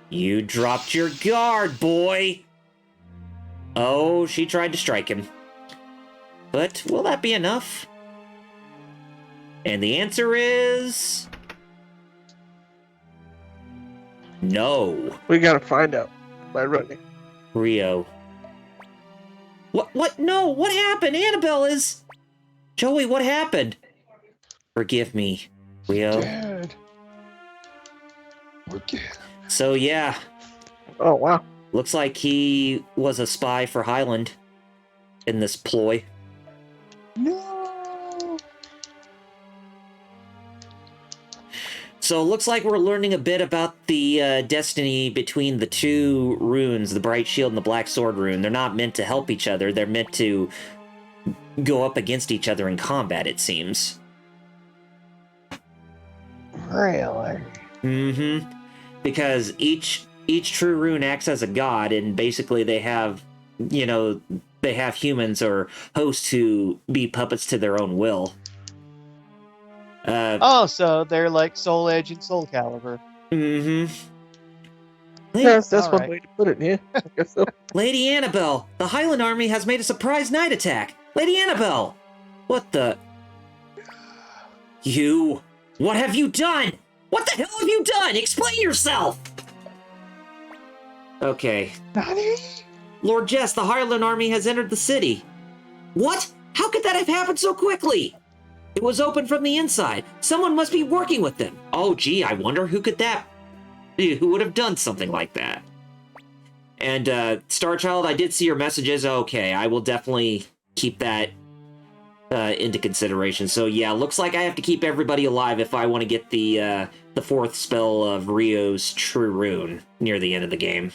You dropped your guard, boy! Oh, she tried to strike him. But will that be enough? And the answer is... no. we gotta find out by running. Rio. What? No, what happened? Annabelle is... Joey, what happened? Forgive me, Rio. Dad. We're dead. So yeah, Oh, wow. looks like he was a spy for Highland in this ploy. No. So it looks like we're learning a bit about the destiny between the two runes, the Bright Shield and the Black Sword rune. They're not meant to help each other. They're meant to go up against each other in combat, it seems. Really? Mm-hmm. Because each true rune acts as a god, and basically they have, they have humans or hosts who be puppets to their own will. So they're like Soul Edge and Soul Calibur. Mm-hmm. Yes, that's one Alright. way to put it, yeah. I guess so. Lady Annabelle, the Highland Army has made a surprise night attack. Lady Annabelle! What the... You... What have you done? What the hell have you done? Explain yourself! Okay. Nani? Lord Jess, the Highland Army has entered the city. What? How could that have happened so quickly? It was open from the inside. Someone must be working with them. Oh, gee, I wonder who would have done something like that. And, Starchild, I did see your messages. Okay, I will definitely keep that into consideration. So, yeah, looks like I have to keep everybody alive if I want to get the fourth spell of Rio's True Rune near the end of the game.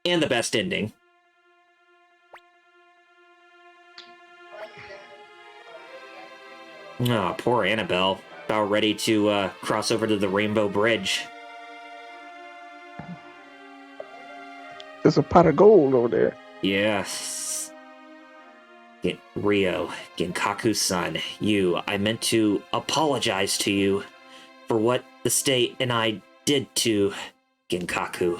And the best ending. Oh, poor Annabelle. About ready to cross over to the Rainbow Bridge. There's a pot of gold over there. Yes. Rio, Genkaku's son, I meant to apologize to you for what the state and I did to Genkaku.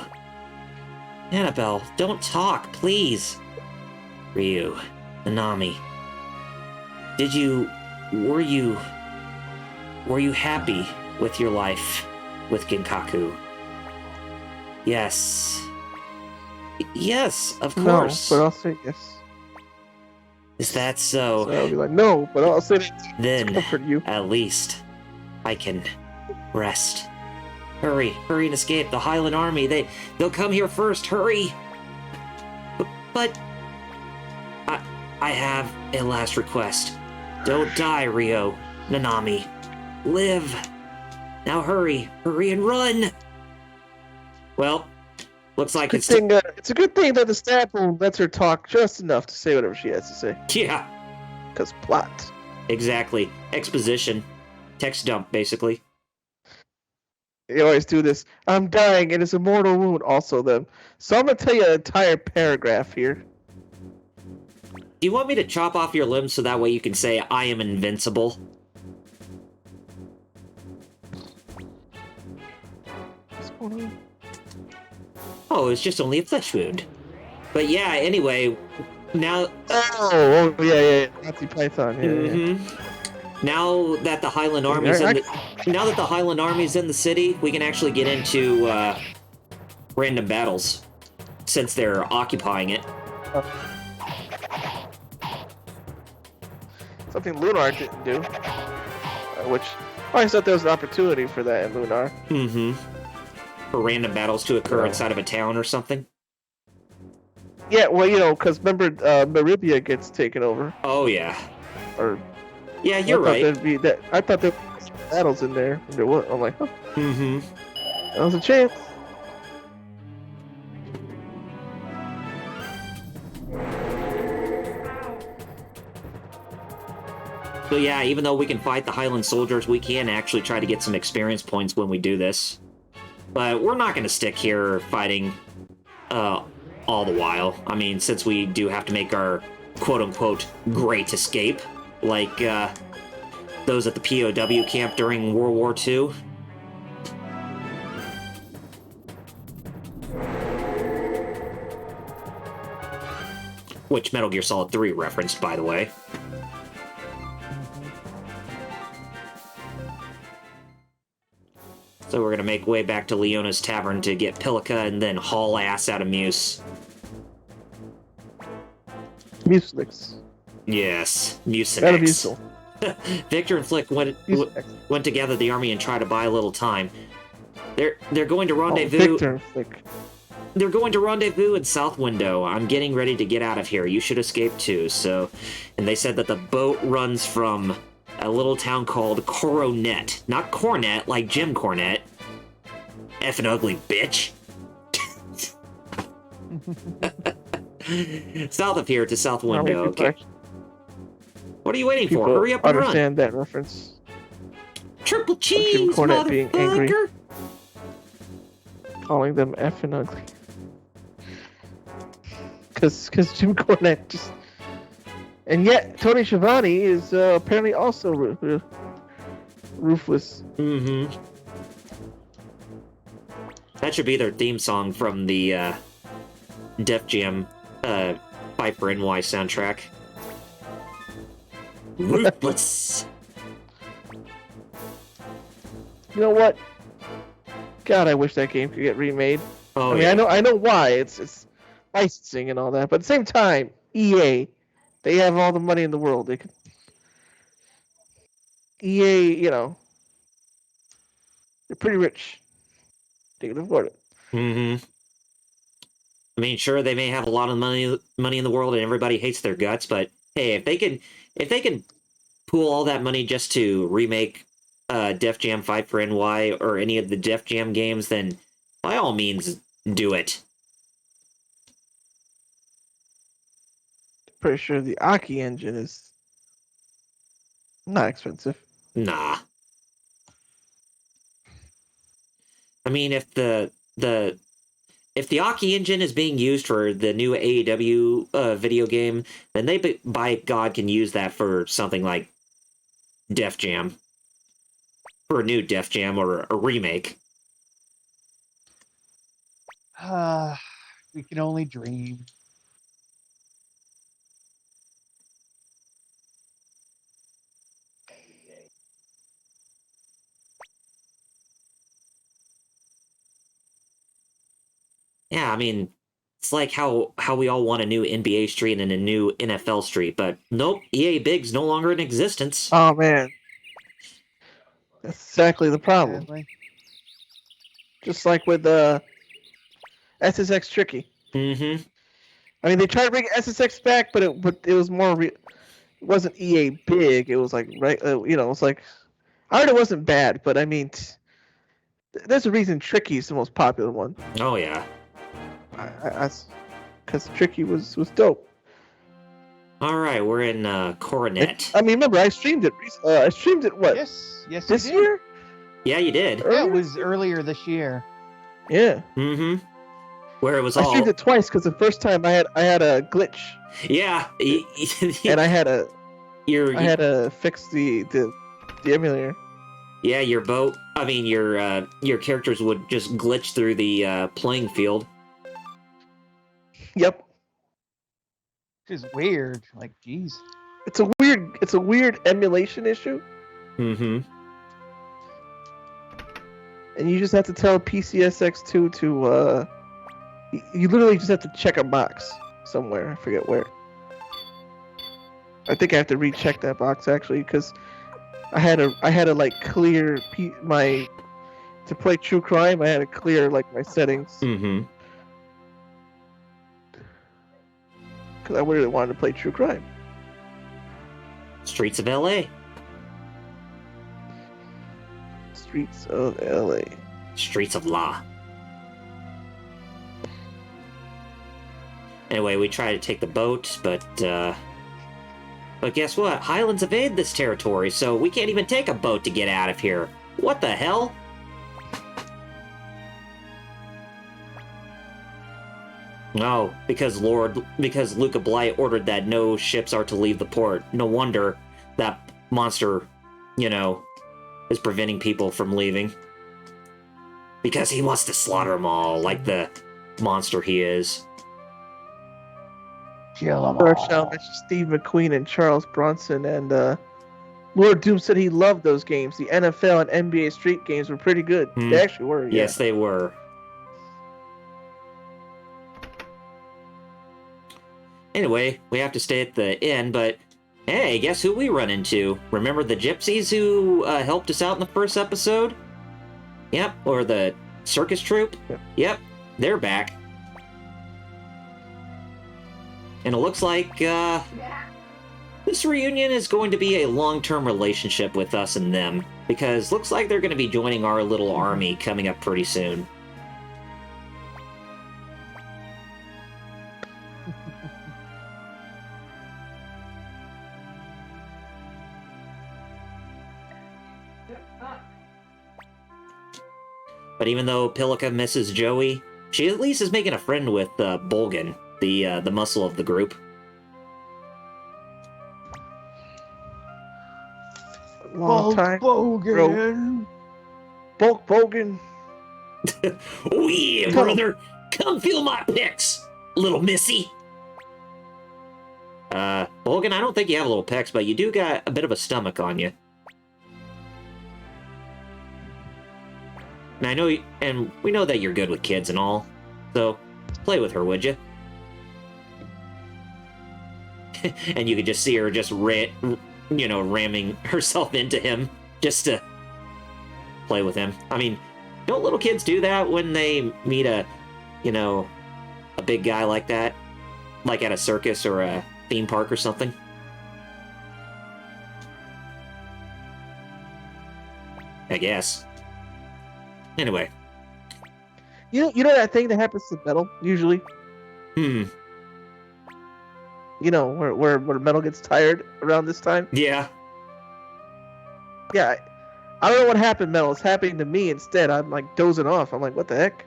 Annabelle, don't talk, please. Ryu, Nanami, were you happy with your life with Genkaku? Yes. Yes, of course. No, but I'll say yes. Is that So so? I'll be like, no, but I'll say that to Then, comfort you. at least, I can rest. Hurry and escape. The Highland Army, they'll come here first. Hurry! But I have a last request. Don't die, Rio, Nanami. Live. Now hurry and run! Well, Looks like It's a good thing that the staple lets her talk just enough to say whatever she has to say. Yeah, Because plot. exactly. Exposition. Text dump, basically. They always do this. I'm dying, and it's a mortal wound. Also, them. So I'm gonna tell you an entire paragraph here. Do you want me to chop off your limbs so that way you can say, I am invincible? What's going on? Oh, it's just only a flesh wound. But yeah, anyway, now... Oh, yeah. Nazi Python. Yeah, yeah. Now that the Highland Army's in the city, we can actually get into random battles since they're occupying it. Something Lunar didn't do. Which I always thought there was an opportunity for that in Lunar. For random battles to occur inside of a town or something. Yeah, well, because remember, Maribia gets taken over. Oh, yeah. Or yeah, you're right. I thought there were battles in there. There was. I'm like, huh. That was a chance. So yeah, even though we can fight the Highland soldiers, we can actually try to get some experience points when we do this. But we're not going to stick here fighting all the while. I mean, since we do have to make our quote-unquote great escape, like those at the POW camp during World War II. Which Metal Gear Solid 3 referenced, by the way. So we're gonna make way back to Leona's Tavern to get Pilica and then haul ass out of Muse. Muselix. Yes, Out of Mucinex. Musel. Victor and Flick went to gather the army and try to buy a little time. They're going to rendezvous. Victor and Flick. They're going to rendezvous in South Window. I'm getting ready to get out of here. You should escape too. And they said that the boat runs from a little town called Coronet. Not Cornet, like Jim Cornette. Effing ugly bitch. South of here to South Window. Okay. What are you waiting for? Hurry up and run. Understand that reference. Triple cheese, Jim Cornette being angry. motherfucker. Calling them effing ugly. Because Jim Cornette just... And yet, Tony Schiavone is apparently also ruthless. That should be their theme song from the Def Jam Fight for NY soundtrack. Ruthless. You know what? God, I wish that game could get remade. Oh, I mean, yeah. I know why. It's licensing and all that, but at the same time, EA, they have all the money in the world. They could. EA, they're pretty rich. They can afford it. I mean, sure, they may have a lot of money in the world, and everybody hates their guts. But hey, if they can pool all that money just to remake Def Jam Fight for NY or any of the Def Jam games, then by all means, do it. Pretty sure the Aki engine is not expensive. Nah. I mean, if the Aki engine is being used for the new AEW video game, then they, by God, can use that for something like Def Jam. For a new Def Jam or a remake. We can only dream. Yeah, I mean, it's like how we all want a new NBA street and a new NFL street, but nope, EA Big's no longer in existence. Oh man, that's exactly the problem. Sadly. Just like with SSX Tricky. I mean, they tried to bring SSX back, but it was more. It wasn't EA Big. It was like it's like I heard it wasn't bad, but I mean, there's a reason Tricky's the most popular one. Oh yeah. because Tricky was dope. All right, we're in Coronet. I mean, remember I streamed it. I streamed it what Yes, this you did. year? Yeah, you did. Yeah, Earlier it was this year? earlier this year. Yeah, Mm-hmm. Where it was I all. streamed it twice because the first time I had a glitch Yeah. and I had Your to fix the emulator. yeah, your boat. I mean, your characters would just glitch through the playing field. Yep, Which is weird. Like, geez. it's a weird emulation issue, Mm-hmm. and you just have to tell PCSX2 to you literally just have to check a box somewhere. I forget where. I think I have to recheck that box actually because I had to like clear my to play True Crime. I had to clear like my settings Mm-hmm. because I really wanted to play True Crime. Streets of L.A. Streets of LA. Streets of La. Anyway, we try to take the boat, but guess what? Highlands invade this territory, so we can't even take a boat to get out of here. What the hell? No, because Luca Blight ordered that no ships are to leave the port. No wonder that monster, is preventing people from leaving. Because he wants to slaughter them all, like the monster he is. Kill 'em George all. Shell mentioned Steve McQueen and Charles Bronson, and Lord Doom said he loved those games. The NFL and NBA Street games were pretty good. They actually were. Yeah. Yes, they were. Anyway, we have to stay at the inn, but hey, guess who we run into? Remember the gypsies who helped us out in the first episode? Yep, or the circus troupe? Yep, they're back. And it looks like this reunion is going to be a long-term relationship with us and them, because looks like they're going to be joining our little army coming up pretty soon. But even though Pilica misses Joey, she at least is making a friend with Bolgan, the muscle of the group. Long time. Bogan. Bulk Bogan. Oh yeah, brother! Come feel my pecs, little missy! Bolgan, I don't think you have little pecs, but you do got a bit of a stomach on you. And I know, and we know that you're good with kids and all, so play with her, would you? And you could just see her just ramming herself into him just to play with him. I mean, don't little kids do that when they meet a big guy like that, like at a circus or a theme park or something? I guess. Anyway. You know that thing that happens to metal usually? Hmm. You know, where metal gets tired around this time? Yeah. Yeah. I don't know what happened, metal. It's happening to me instead. I'm like dozing off. I'm like, what the heck?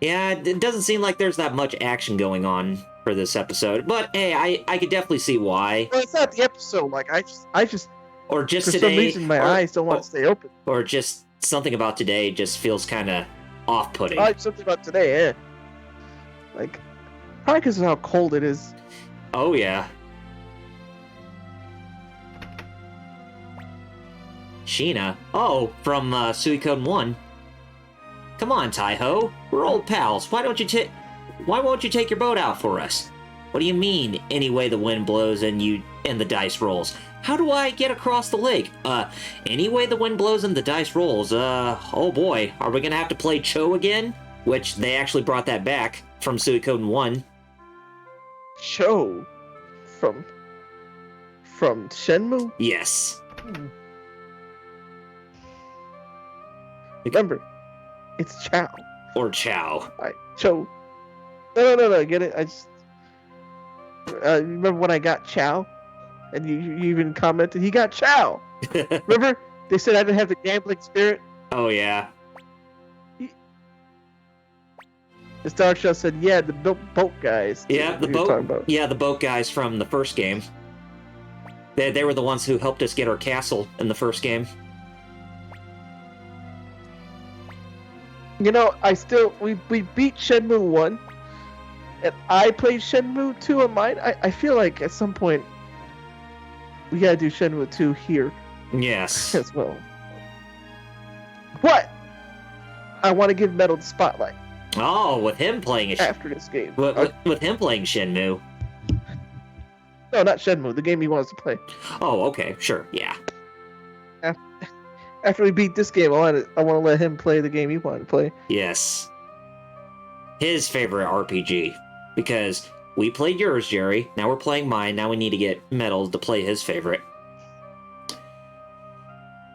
Yeah, it doesn't seem like there's that much action going on for this episode. But hey, I could definitely see why. Well, it's not the episode. Like I just Or just for today. some reason my eyes don't want to stay open. Or just something about today just feels kind of off-putting. Something about today, yeah. Like, probably because of how cold it is. Oh, yeah. Sheena? Oh, from Suikoden 1. Come on, Taiho. We're old pals. Why won't you take your boat out for us? What do you mean, any way the wind blows and the dice rolls? How do I get across the lake? Any way the wind blows and the dice rolls. Oh boy, are we gonna have to play Cho again? Which they actually brought that back from Suikoden 1. Cho from Shenmue? Yes. Remember, it's Chow. Or Chow. Right, Cho. No. Get it? I just remember when I got Chow, and you even commented he got Chow. Remember they said I didn't have the gambling spirit. Oh yeah. The Star Shell said, "Yeah, the boat guys." Yeah, the we were talking boat. about. Yeah, the boat guys from the first game. They were the ones who helped us get our castle in the first game. You know, we beat Shenmue 1, and I played Shenmue 2 on mine. I feel like at some point we gotta do Shenmue 2 here Yes. as well. But I want to give Metal the spotlight Oh, with him playing after this game. with him playing Shenmue. No, not Shenmue, the game he wants to play. Oh, okay, sure, yeah. After we beat this game, I want to let him play the game he wanted to play. Yes. His favorite RPG. Because we played yours, Jerry. Now we're playing mine. Now we need to get Metal to play his favorite.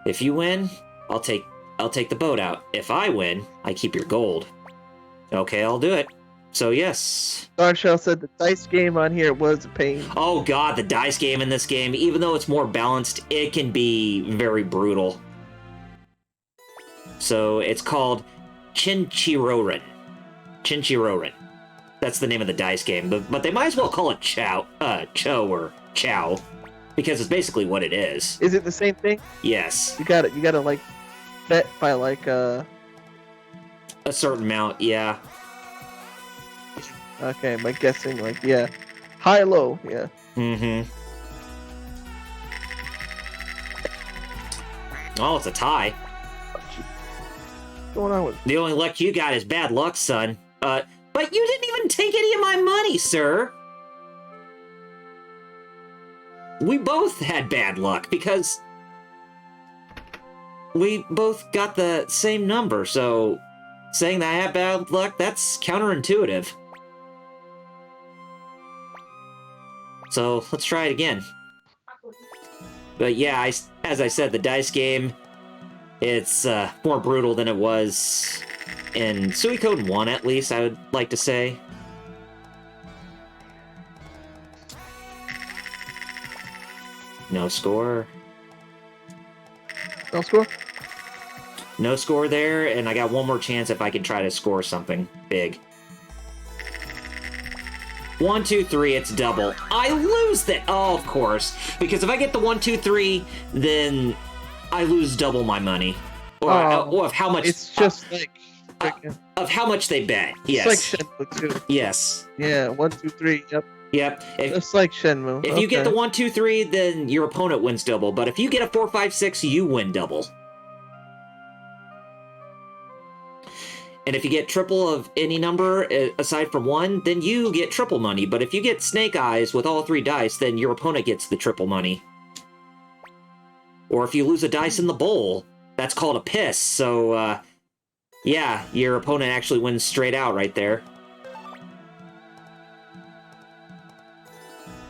If you win, I'll take the boat out. If I win, I keep your gold. Okay, I'll do it. So yes. Darshell said the dice game on here was a pain. Oh god, the dice game in this game, even though it's more balanced, it can be very brutal. So it's called Chinchirorin. Chinchirorin. That's the name of the dice game, but they might as well call it Cho or Chow, because it's basically what it is. Is it the same thing? Yes. You gotta like bet by like A certain amount, yeah. Okay, am I guessing like yeah. High low, yeah. Mm-hmm. Oh, it's a tie. What's going on with The only luck you got is bad luck, son. But you didn't even take any of my money, sir. We both had bad luck because we both got the same number, so saying that I have bad luck, that's counterintuitive. So let's try it again. But yeah, as I said, the dice game, it's more brutal than it was in Suikoden 1, at least, I would like to say. No score. no score? No score there, and I got one more chance if I can try to score something big. 1, 2, 3, it's double. I lose that. Oh, of course. Because if I get the 1, 2, 3, then I lose double my money. Or of how much. It's just like freaking, Of how much they bet. Yes. it's like Shenmue 2. Yes. Yeah, 1, 2, 3, yep. Yep. Just like Shenmue. If you get the 1, 2, 3, then your opponent wins double. But if you get a 4, 5, 6, you win double. And if you get triple of any number aside from 1, then you get triple money. But if you get snake eyes with all 3 dice, then your opponent gets the triple money. Or if you lose a dice in the bowl, that's called a piss. So, yeah, your opponent actually wins straight out right there.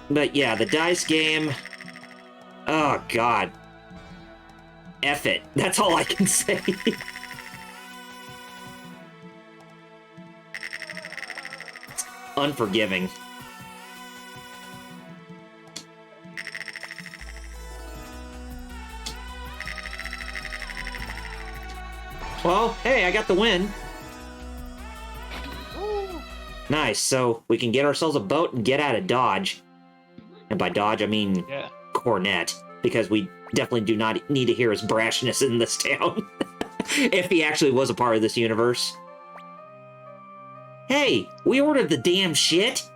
But yeah, the dice game... Oh, God. F it. That's all I can say. Unforgiving. Well, hey, I got the win. Nice, so we can get ourselves a boat and get out of Dodge. And by Dodge, I mean Cornet, because we definitely do not need to hear his brashness in this town. If he actually was a part of this universe. Hey, we ordered the damn shit!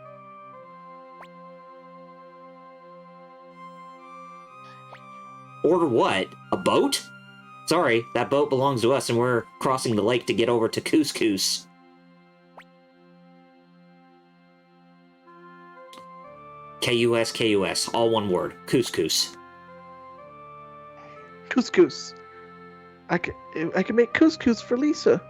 Order what? A boat? Sorry, that boat belongs to us and we're crossing the lake to get over to Couscous. K-U-S, all one word. Couscous. Couscous. I can make couscous for Lisa.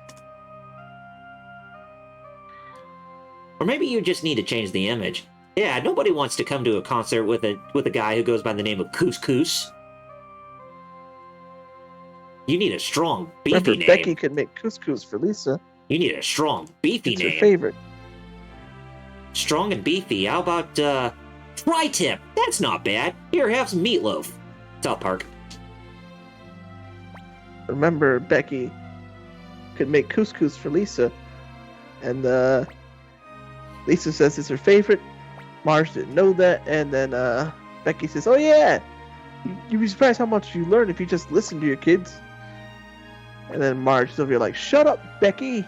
Or maybe you just need to change the image. Yeah, nobody wants to come to a concert with a guy who goes by the name of Couscous. You need a strong, beefy Remember, name. Becky could make couscous for Lisa. You need a strong, beefy It's name. her favorite. Strong and beefy. How about, tri-tip? That's not bad. Here, have some meatloaf. South Park. Remember, Becky could make couscous for Lisa, and Lisa says it's her favorite. Marge didn't know that, and then Becky says, "Oh yeah, you'd be surprised how much you learn if you just listen to your kids." And then Marge is over here like, "Shut up, Becky!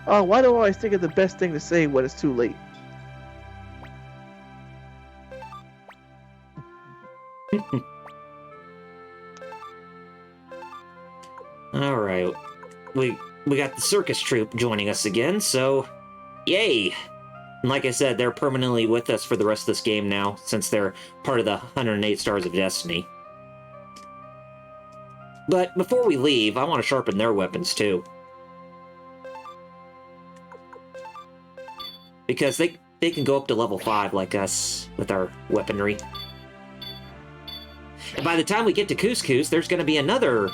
Oh, why do I always think of the best thing to say when it's too late?" All right, we got the circus troupe joining us again, so yay! And like I said, they're permanently with us for the rest of this game now, since they're part of the 108 Stars of Destiny. But before we leave, I want to sharpen their weapons too, because they can go up to level 5 like us with our weaponry. And by the time we get to Couscous, there's going to be another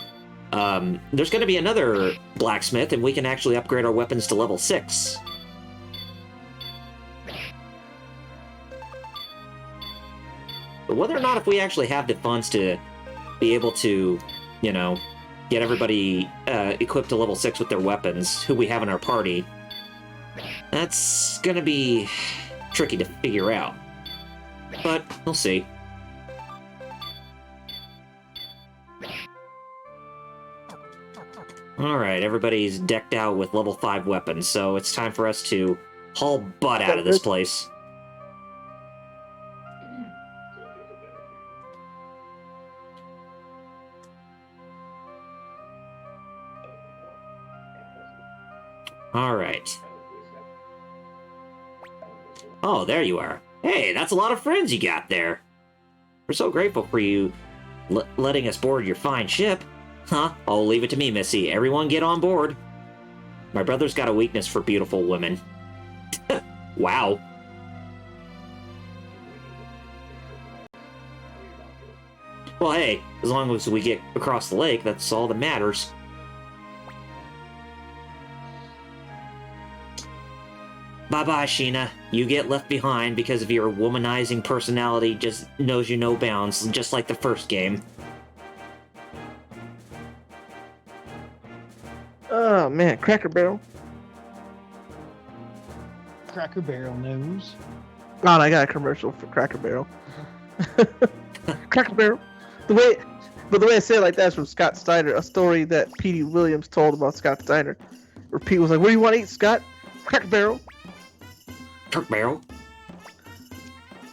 blacksmith, and we can actually upgrade our weapons to level 6. But whether or not if we actually have the funds to be able to, you know, get everybody equipped to level 6 with their weapons, who we have in our party, that's gonna be tricky to figure out. But we'll see. Alright, everybody's decked out with level 5 weapons, so it's time for us to haul butt out of this place. Alright. Oh, there you are. Hey, that's a lot of friends you got there. We're so grateful for you letting us board your fine ship. Huh? Oh, leave it to me, Missy. Everyone get on board. My brother's got a weakness for beautiful women. Wow. Well, hey, as long as we get across the lake, that's all that matters. Bye-bye, Sheena. You get left behind because of your womanizing personality just knows you no bounds, just like the first game. Oh man, Cracker Barrel. Cracker Barrel knows. God, I got a commercial for Cracker Barrel. Cracker Barrel. The way I say it like that is from Scott Steiner, a story that Petey Williams told about Scott Steiner, where Pete was like, "What do you want to eat, Scott?" Cracker Barrel. Cracker Barrel.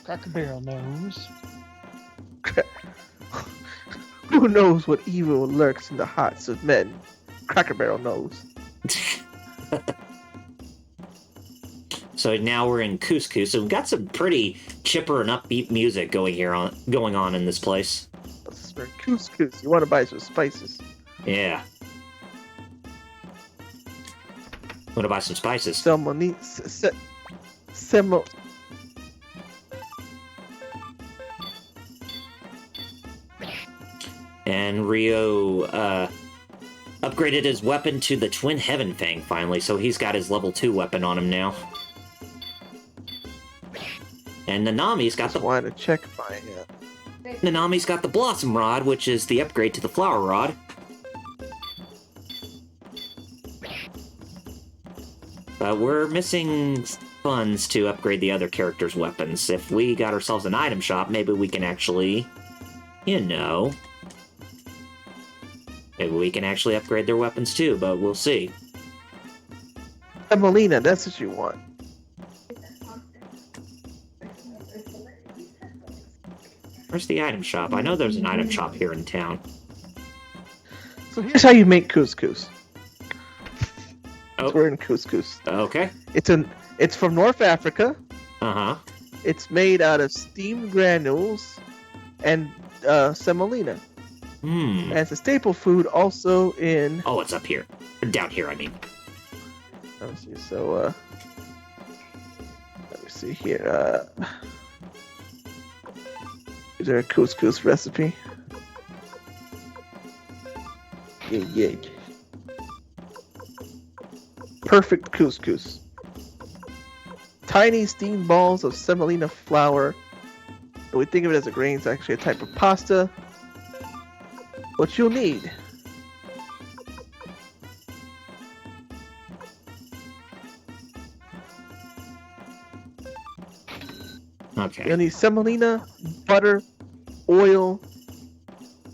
Cracker Barrel knows. Who knows what evil lurks in the hearts of men? Cracker Barrel knows. So now we're in Couscous, so we've got some pretty chipper and upbeat music going on in this place. For couscous, you want to buy some spices. Yeah. Want to buy some spices? And Rio upgraded his weapon to the Twin Heaven Fang finally, so he's got his level 2 weapon on him now. And Nanami's got Nanami's got the Blossom Rod, which is the upgrade to the Flower Rod. But we're missing funds to upgrade the other characters' weapons. If we got ourselves an item shop, maybe we can actually, you know, maybe we can actually upgrade their weapons too, but we'll see. Melina, that's what you want. Where's the item shop? I know there's an item shop here in town. So here's how you make couscous. Oh. We're in couscous. Okay. It's from North Africa. Uh-huh. It's made out of steamed granules and semolina. And it's a staple food also in... Oh, it's up here. Down here, I mean. Let me see. So, let me see here. Is there a couscous recipe? Yeah. Perfect couscous. tiny steamed balls of semolina flour. But we think of it as a grain. It's actually a type of pasta. What you'll need: Okay. you'll need semolina, butter, oil,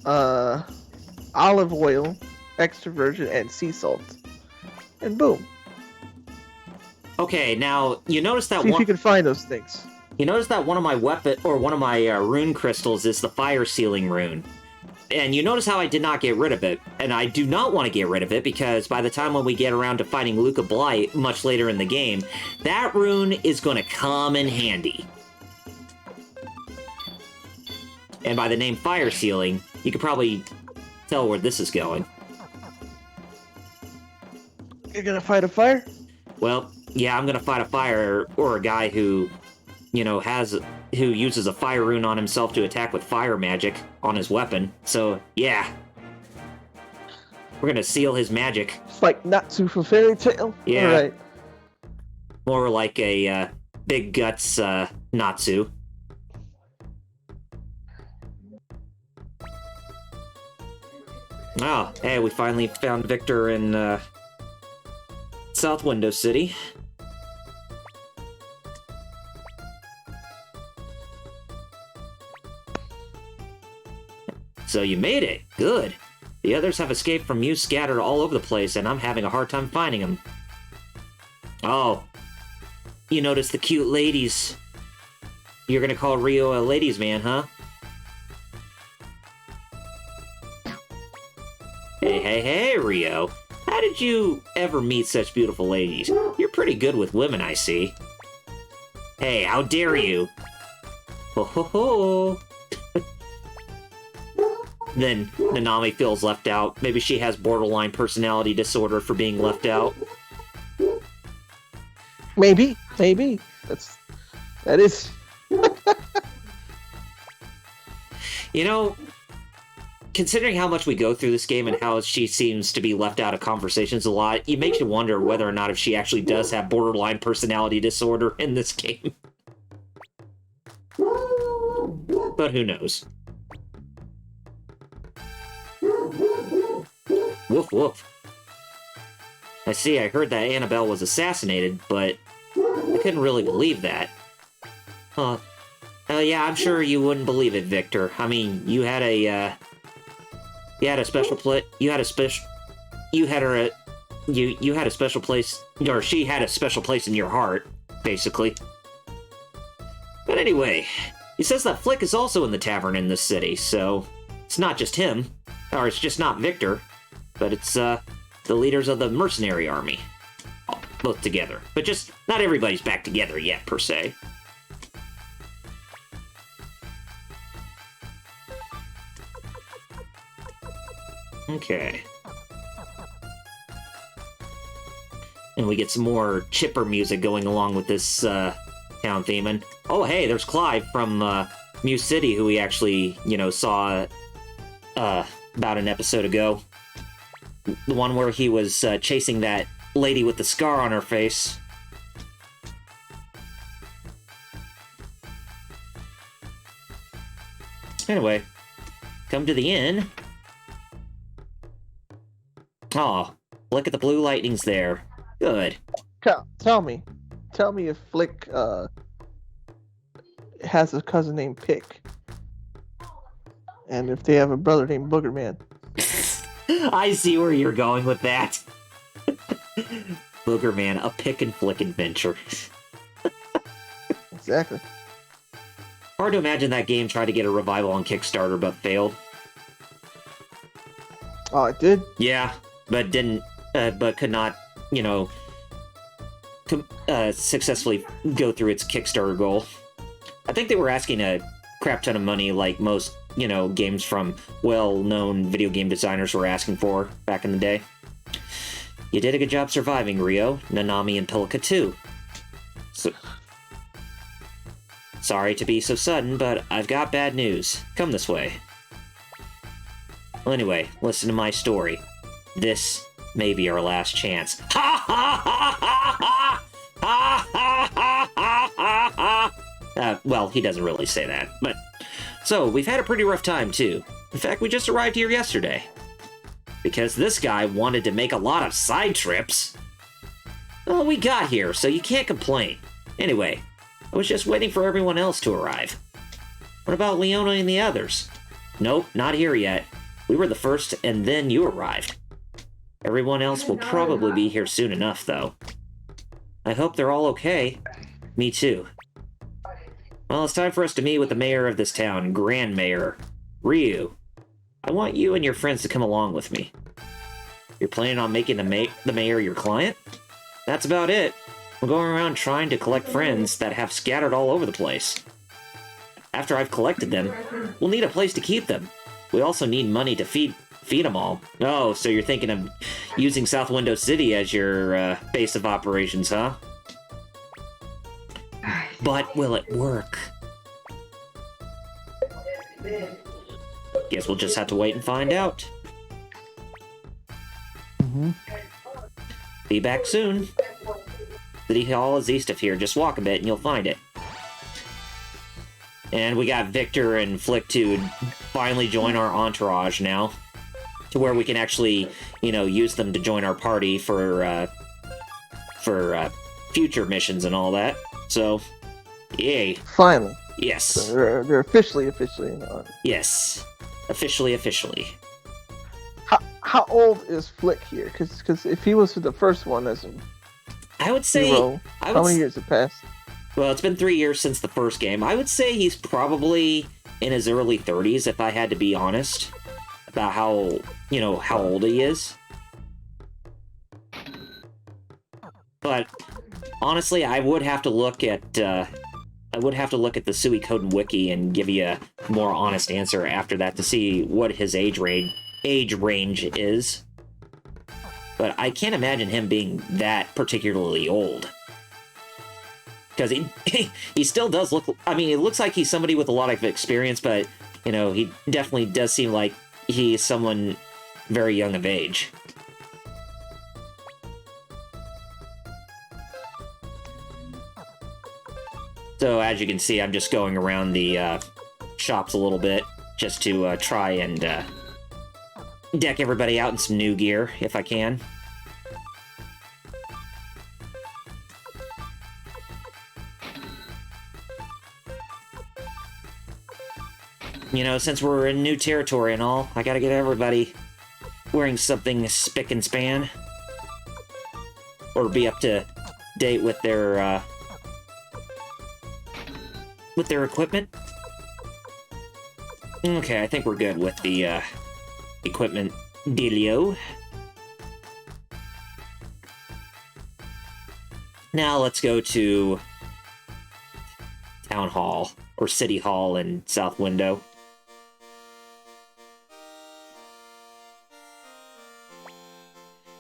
olive oil, extra virgin, and sea salt. And boom. Okay, now you notice that See if you can find those things. You notice that one of my weapon or one of my rune crystals is the fire sealing rune. And you notice how I did not get rid of it. And I do not want to get rid of it because by the time when we get around to fighting Luca Blight much later in the game, that rune is going to come in handy. And by the name fire sealing, you could probably tell where this is going. You're gonna fight a fire? Well, yeah, I'm gonna fight a fire or a guy who, you know, who uses a fire rune on himself to attack with fire magic on his weapon. So, yeah. We're gonna seal his magic. It's like Natsu from Fairy Tail? Yeah. Alright. More like a big guts Natsu. Oh, hey, we finally found Victor in South Window City. So you made it. Good. The others have escaped from you scattered all over the place, and I'm having a hard time finding them. Oh. You noticed the cute ladies. You're gonna call Rio a ladies' man, huh? Hey, Rio. How did you ever meet such beautiful ladies? You're pretty good with women, I see. Hey, how dare you? Ho ho ho. Then Nanami feels left out. Maybe she has borderline personality disorder for being left out. Maybe. That is. You know, considering how much we go through this game and how she seems to be left out of conversations a lot, it makes you wonder whether or not if she actually does have borderline personality disorder in this game. But who knows? Woof woof. I see, I heard that Annabelle was assassinated, but I couldn't really believe that. Huh. Yeah, I'm sure you wouldn't believe it, Victor. I mean, you had a special place, or she had a special place in your heart, basically. But anyway, he says that Flick is also in the tavern in this city, so it's not just him, or it's just not Victor, but it's, the leaders of the mercenary army, both together. But just, not everybody's back together yet, per se. Okay. And we get some more chipper music going along with this town theme. And oh, hey, there's Clive from Muse City, who we actually, saw about an episode ago. The one where he was chasing that lady with the scar on her face. Anyway, come to the inn. Aw, look at the blue lightnings there. Good. Tell me if Flick has a cousin named Pick, and if they have a brother named Boogerman. I see where you're going with that. Boogerman, a pick and flick adventure. Exactly. Hard to imagine that game tried to get a revival on Kickstarter but failed. Oh, it did? Yeah, but didn't, but could not, successfully go through its Kickstarter goal. I think they were asking a crap ton of money like most, games from well-known video game designers were asking for back in the day. You did a good job surviving, Rio, Nanami, and Pelica too. So, sorry to be so sudden, but I've got bad news. Come this way. Well, anyway, listen to my story. This may be our last chance. Ha ha ha ha ha! Ha ha ha ha! Well, he doesn't really say that, but... So, we've had a pretty rough time, too. In fact, we just arrived here yesterday. Because this guy wanted to make a lot of side trips. Well, we got here, so you can't complain. Anyway, I was just waiting for everyone else to arrive. What about Leona and the others? Nope, not here yet. We were the first, and then you arrived. Everyone else will probably be here soon enough, though. I hope they're all okay. Me too. Well, it's time for us to meet with the mayor of this town, Grand Mayor, Ryu. I want you and your friends to come along with me. You're planning on making the mayor your client? That's about it. I'm going around trying to collect friends that have scattered all over the place. After I've collected them, we'll need a place to keep them. We also need money to feed them all. Oh, so you're thinking of using South Window City as your base of operations, huh? But will it work? Guess we'll just have to wait and find out. Be back soon. City Hall is east of here. Just walk a bit and you'll find it. And we got Victor and Flick to finally join our entourage now. To where we can actually, you know, use them to join our party for future missions and all that. So, yay. Finally. Yes. So they're officially on. Yes. Officially. How old is Flick here? Because if he was the first one as a I would say... hero, how many years have passed? Well, it's been 3 years since the first game. I would say he's probably in his early 30s, if I had to be honest, about how old he is. But honestly, I would have to look at the Suikoden wiki and give you a more honest answer after that to see what his age range is. But I can't imagine him being that particularly old. Because he still does look... I mean, it looks like he's somebody with a lot of experience, but, you know, he definitely does seem like he's someone very young of age. So, as you can see, I'm just going around the shops a little bit, just to try and deck everybody out in some new gear, if I can. You know, since we're in new territory and all, I gotta get everybody wearing something spick and span. Or be up to date with their equipment. Okay, I think we're good with the equipment dealio. Now let's go to Town Hall, or City Hall in South Window.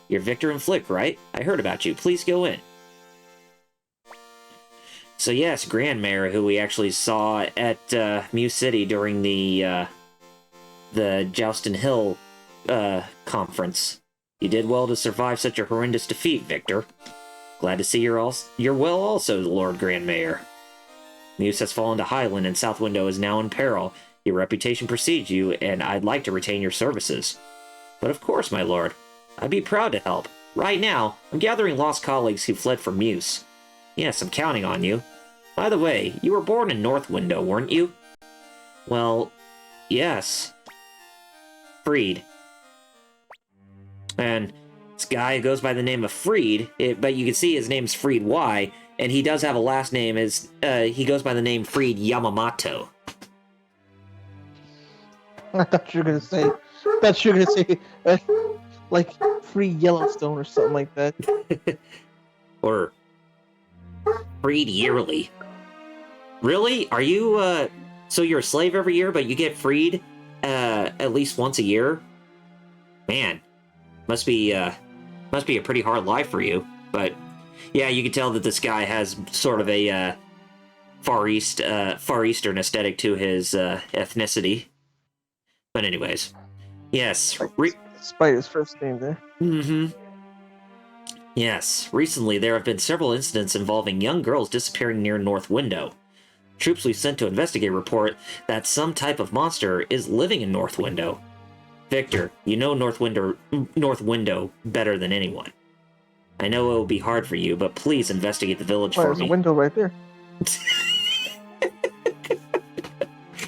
You're Victor and Flick, right? I heard about you. Please go in. So yes, Grand Mayor, who we actually saw at Mew City during the Joustin Hill conference. You did well to survive such a horrendous defeat, Victor. Glad to see you're well also, Lord Grand Mayor. Muse has fallen to Highland and South Window is now in peril. Your reputation precedes you, and I'd like to retain your services. But of course, my lord. I'd be proud to help. Right now, I'm gathering lost colleagues who fled from Muse. Yes, I'm counting on you. By the way, you were born in North Window, weren't you? Well, yes. Freed. And this guy goes by the name of Freed, but you can see his name's Freed Y, and he does have a last name, he goes by the name Freed Yamamoto. I thought you were gonna say, like Free Yellowstone or something like that. Or freed yearly. Really? Are you, so you're a slave every year, but you get freed, at least once a year? Man, must be a pretty hard life for you. But, yeah, you can tell that this guy has sort of a, Far Eastern aesthetic to his, ethnicity. But anyways, yes. Despite his first name there. Mm-hmm. Yes, recently there have been several incidents involving young girls disappearing near North Window. Troops we sent to investigate report that some type of monster is living in North Window. Victor, you know North Window better than anyone. I know it will be hard for you, but please investigate the village for There's me. a window right there.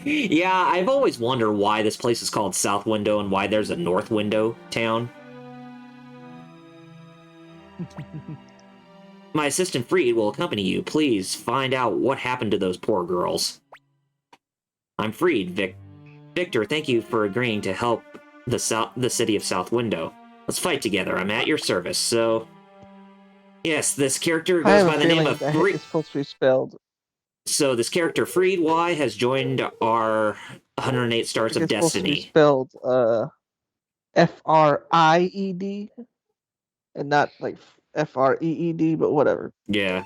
Yeah, I've always wondered why this place is called South Window and why there's a North Window town. My assistant Freed will accompany you. Please find out what happened to those poor girls. I'm Freed. Victor, thank you for agreeing to help the city of South Window. Let's fight together. I'm at your service. So, yes, this character I goes have by a the name feeling of that Freed. it's supposed to be spelled. So this character Freed Y has joined our 108 Stars of It's supposed to be Destiny. spelled Fried and not like Freed, but whatever. Yeah.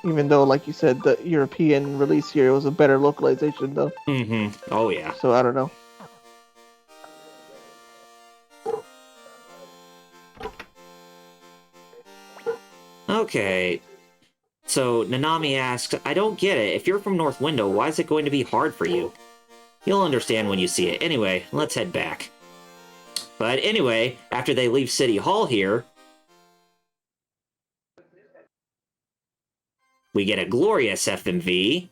Even though, like you said, the European release here was a better localization, though. Mm-hmm. Oh yeah. So I don't know. Okay. So Nanami asks, I don't get it. If you're from North Window, why is it going to be hard for you? You'll understand when you see it. Anyway, let's head back. But anyway, after they leave City Hall here, we get a glorious FMV.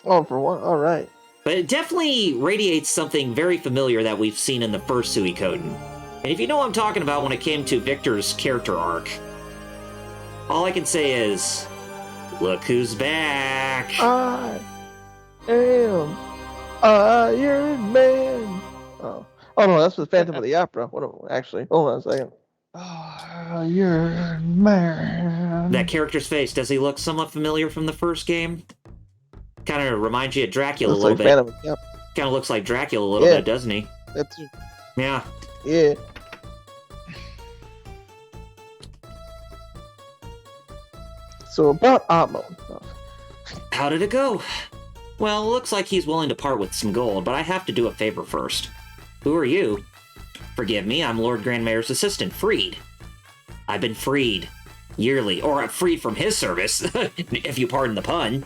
Oh, for one, all right. But it definitely radiates something very familiar that we've seen in the first Suikoden. And if you know what I'm talking about when it came to Victor's character arc, all I can say is, look who's back! I am Iron Man. Oh no, that's the Phantom of the Opera. Actually, hold on a second. Iron Man. That character's face, does he look somewhat familiar from the first game? Kind of reminds you of Dracula Looks a like little Phantom bit. of the Opera. Kind of looks like Dracula a little Yeah. bit, doesn't he? That's Yeah. yeah. So about Amo. How did it go? Well, looks like he's willing to part with some gold, but I have to do a favor first. Who are you? Forgive me, I'm Lord Grand Mayor's assistant, Freed. I've been freed. Yearly, or freed from his service, if you pardon the pun.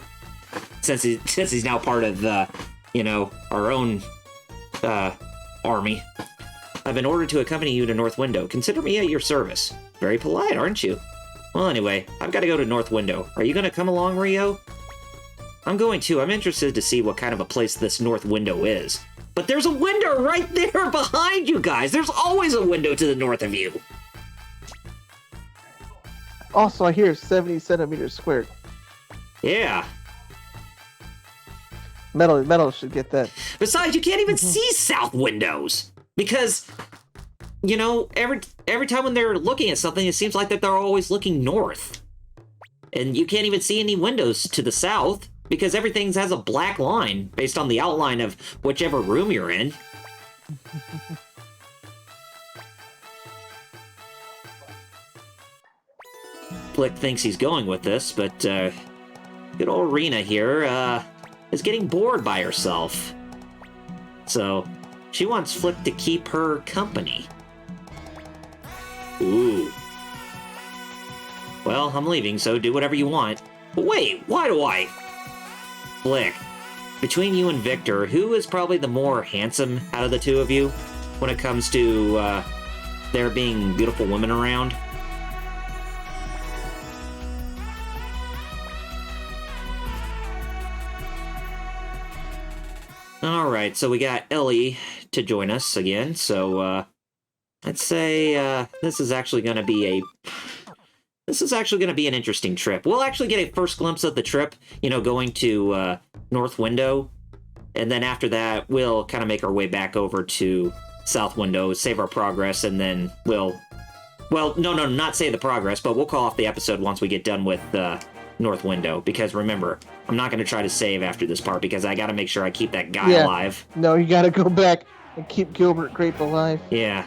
Since he's now part of, our own, army. I've been ordered to accompany you to North Window. Consider me at your service. Very polite, aren't you? Well, anyway, I've got to go to North Window. Are you going to come along, Rio? I'm going too. I'm interested to see what kind of a place this North Window is. But there's a window right there behind you guys! There's always a window to the north of you! Also, I hear 70 centimeters squared. Yeah. Metal should get that. Besides, you can't even see south windows! Because, every time when they're looking at something, it seems like that they're always looking north. And you can't even see any windows to the south, because everything has a black line based on the outline of whichever room you're in. Flick thinks he's going with this, but good old Rena here is getting bored by herself. So she wants Flick to keep her company. Ooh. Well, I'm leaving, so do whatever you want. But wait, why do I? Flick, between you and Victor, who is probably the more handsome out of the two of you when it comes to there being beautiful women around? Alright, so we got Ellie to join us again, so I'd say this is actually going to be an interesting trip. We'll actually get a first glimpse of the trip, going to North Window, and then after that, we'll kind of make our way back over to South Window, save our progress, and then not save the progress, but we'll call off the episode once we get done with North Window, because remember, I'm not going to try to save after this part, because I got to make sure I keep that guy alive. No, you gotta go back and keep Gilbert Grape alive. Yeah.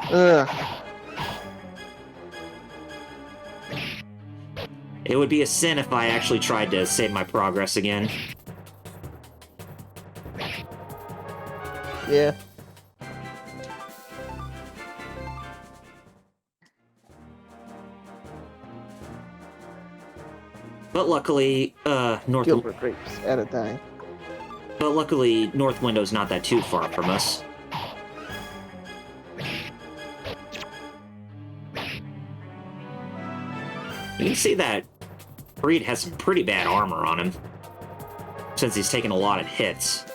Ugh. It would be a sin if I actually tried to save my progress again. Yeah. But luckily, Gilbert grapes at a time. But luckily, North Window's not that too far from us. You can see that Breed has some pretty bad armor on him, since he's taken a lot of hits.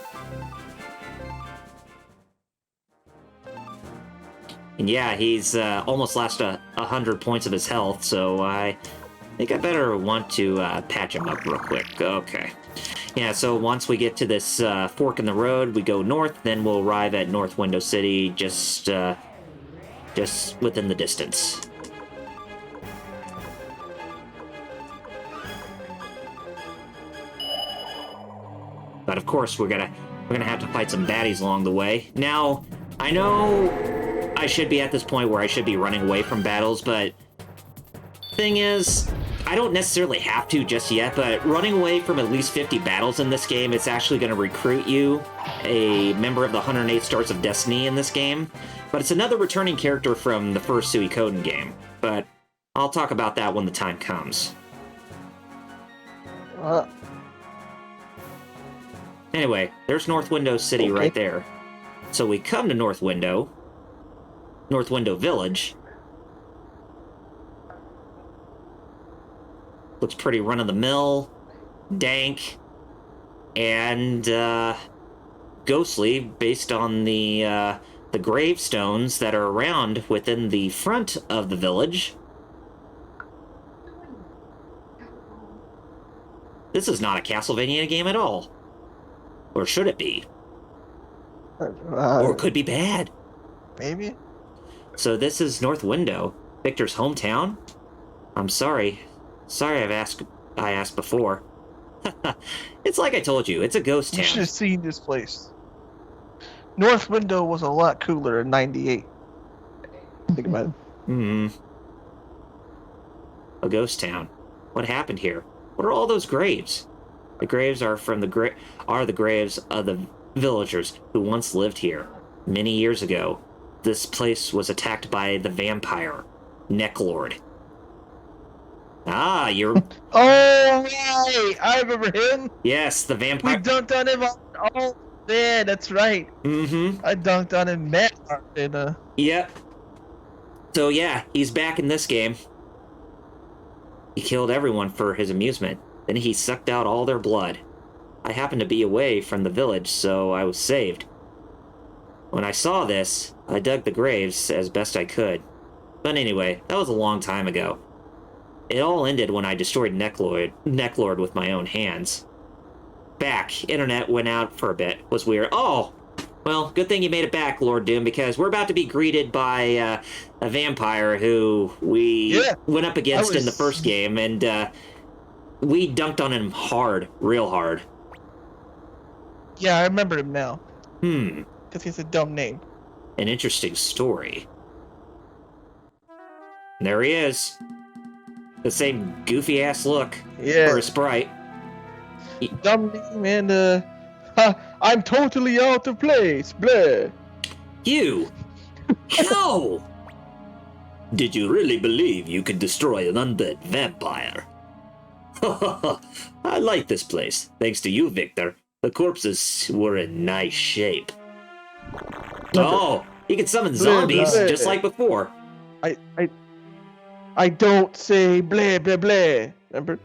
And yeah, he's almost lost 100 points of his health, so I think I better want to patch him up real quick. Okay. Yeah, so once we get to this fork in the road, we go north, then we'll arrive at North Window City just within the distance. But of course, we're gonna have to fight some baddies along the way. Now, I know I should be at this point where I should be running away from battles, but thing is, I don't necessarily have to just yet, but running away from at least 50 battles in this game, it's actually going to recruit you a member of the 108 Stars of Destiny in this game. But it's another returning character from the first Suikoden game. But I'll talk about that when the time comes. Anyway, there's North Window City right there. So we come to North Window Village. Looks pretty run-of-the-mill, dank, and ghostly based on the gravestones that are around within the front of the village. This is not a Castlevania game at all. Or should it be? Or it could be bad. Maybe? So this is North Window, Victor's hometown? I'm sorry. Sorry I asked before. It's like I told you, it's a ghost You town. should have seen this place. North Window was a lot cooler in 98. Think about it. A ghost town. What happened here? What are all those graves? The graves are from the graves of the villagers who once lived here. Many years ago, this place was attacked by the vampire, Necklord. Ah, you're... Oh, right! I remember him! Yes, the We vampire... dunked on him all... Yeah, that's right. Mm-hmm. I dunked on him mad hard in, Yep. So yeah, he's back in this game. He killed everyone for his amusement. Then he sucked out all their blood. I happened to be away from the village, so I was saved. When I saw this, I dug the graves as best I could. But anyway, that was a long time ago. It all ended when I destroyed Necklord with my own hands. Back, internet went out for a bit. Was weird. Oh! Well, good thing you made it back, Lord Doom, because we're about to be greeted by a vampire who we went up against in the first game, and we dunked on him hard, real hard. Yeah, I remember him now. Because he has a dumb name. An interesting story. And there he is. The same goofy-ass look for a sprite. Dumb name and, I'm totally out of place, blah. You! How? Did you really believe you could destroy an undead vampire? I like this place. Thanks to you, Victor. The corpses were in nice shape. Oh, you can summon zombies, just like before. I don't say blah, blah, blah. Remember?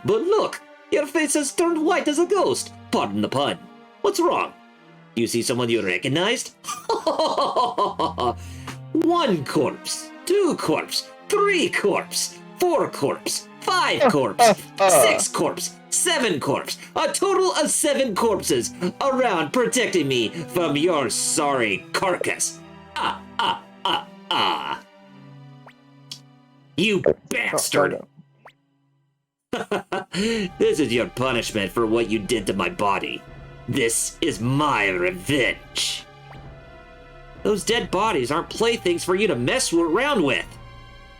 But look, your face has turned white as a ghost. Pardon the pun. What's wrong? Do you see someone you recognized? 1 corpse, 2 corpse, 3 corpse, 4 corpse, 5 corpse, 6 corpse, 7 corpse. A total of 7 corpses around protecting me from your sorry carcass. You bastard! This is your punishment for what you did to my body. This is my revenge. Those dead bodies aren't playthings for you to mess around with.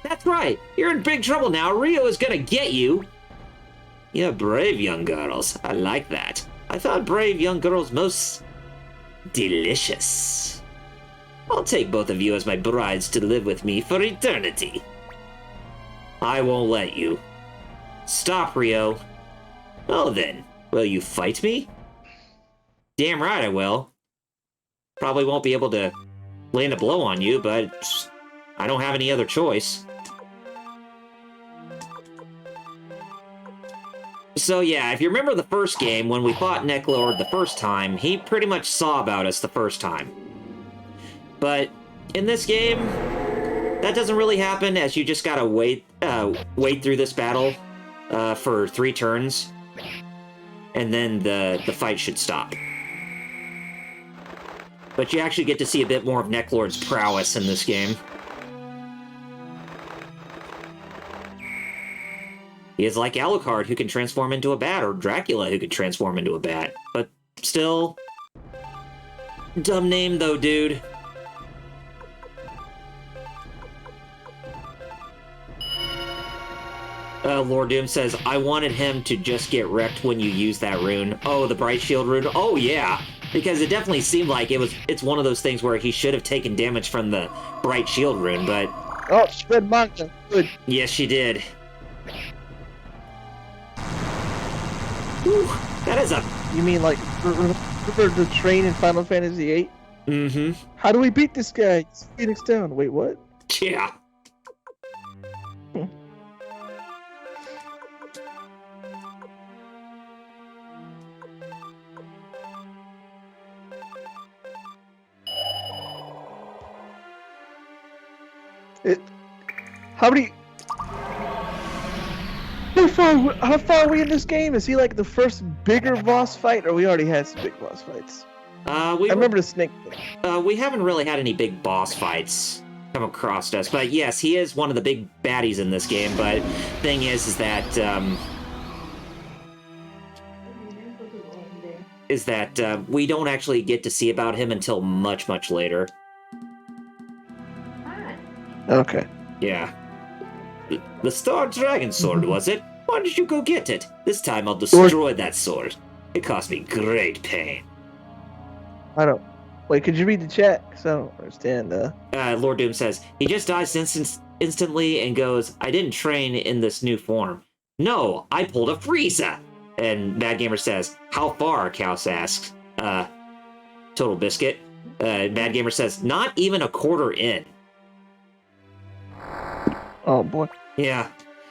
That's right, you're in big trouble now. Rio is gonna get you. You're brave, young girls. I like that. I found brave young girls most delicious. I'll take both of you as my brides to live with me for eternity. I won't let you. Stop, Rio. Oh then, will you fight me? Damn right I will. Probably won't be able to land a blow on you, but I don't have any other choice. So yeah, if you remember the first game, when we fought Necklord the first time, he pretty much saw about us the first time. But in this game, that doesn't really happen, as you just gotta wait through this battle for 3 turns, and then the fight should stop. But you actually get to see a bit more of Necklord's prowess in this game. He is like Alucard, who can transform into a bat, or Dracula, who can transform into a bat. But still... dumb name, though, dude. Lord Doom says, I wanted him to just get wrecked when you use that rune. Oh, the Bright Shield rune? Oh, yeah. Because it definitely seemed like it's one of those things where he should have taken damage from the Bright Shield rune, but... Oh, spread manga. Good. Yes, she did. Whew, that is a... You mean like remember the train in Final Fantasy VIII? Mm-hmm. How do we beat this guy? He's Phoenix down. Wait, what? Yeah. How many? How far are we in this game? Is he like the first bigger boss fight, or we already had some big boss fights? I remember the snake thing. We haven't really had any big boss fights come across us, but yes, he is one of the big baddies in this game. But thing is that we don't actually get to see about him until much, much later. Okay. Yeah. The Star Dragon Sword, was it? Why did you go get it? This time I'll destroy that sword. It caused me great pain. I don't... Wait, could you read the chat? Because I don't understand. Lord Doom says, he just dies instantly and goes, I didn't train in this new form. No, I pulled a Frieza. And Mad Gamer says, how far? Kaus asks. Total Biscuit. Mad Gamer says, not even a quarter in. Oh boy. Yeah.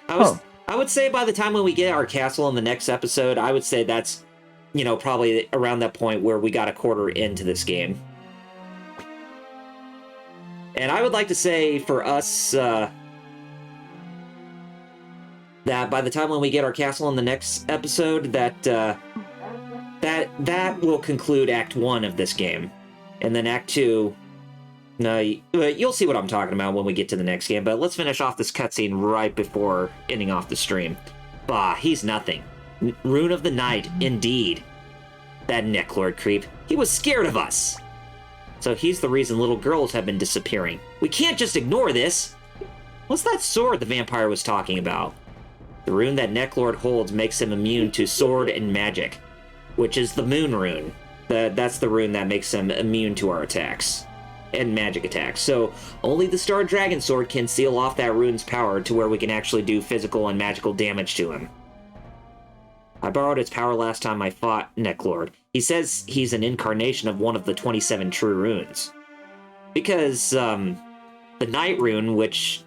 I would say by the time when we get our castle in the next episode, I would say that's, probably around that point where we got a quarter into this game. And I would like to say for us, that by the time when we get our castle in the next episode, that will conclude Act 1 of this game. And then Act 2... No, you'll see what I'm talking about when we get to the next game, but let's finish off this cutscene right before ending off the stream. Bah, he's nothing. Rune of the Night, indeed. That Necklord creep. He was scared of us. So he's the reason little girls have been disappearing. We can't just ignore this. What's that sword the vampire was talking about? The rune that Necklord holds makes him immune to sword and magic, which is the Moon rune. That's the rune that makes him immune to our attacks. And magic attacks. So only the Star Dragon Sword can seal off that rune's power to where we can actually do physical and magical damage to him. I borrowed its power last time I fought Necklord. He says he's an incarnation of one of the 27 true runes. Because the Night rune, which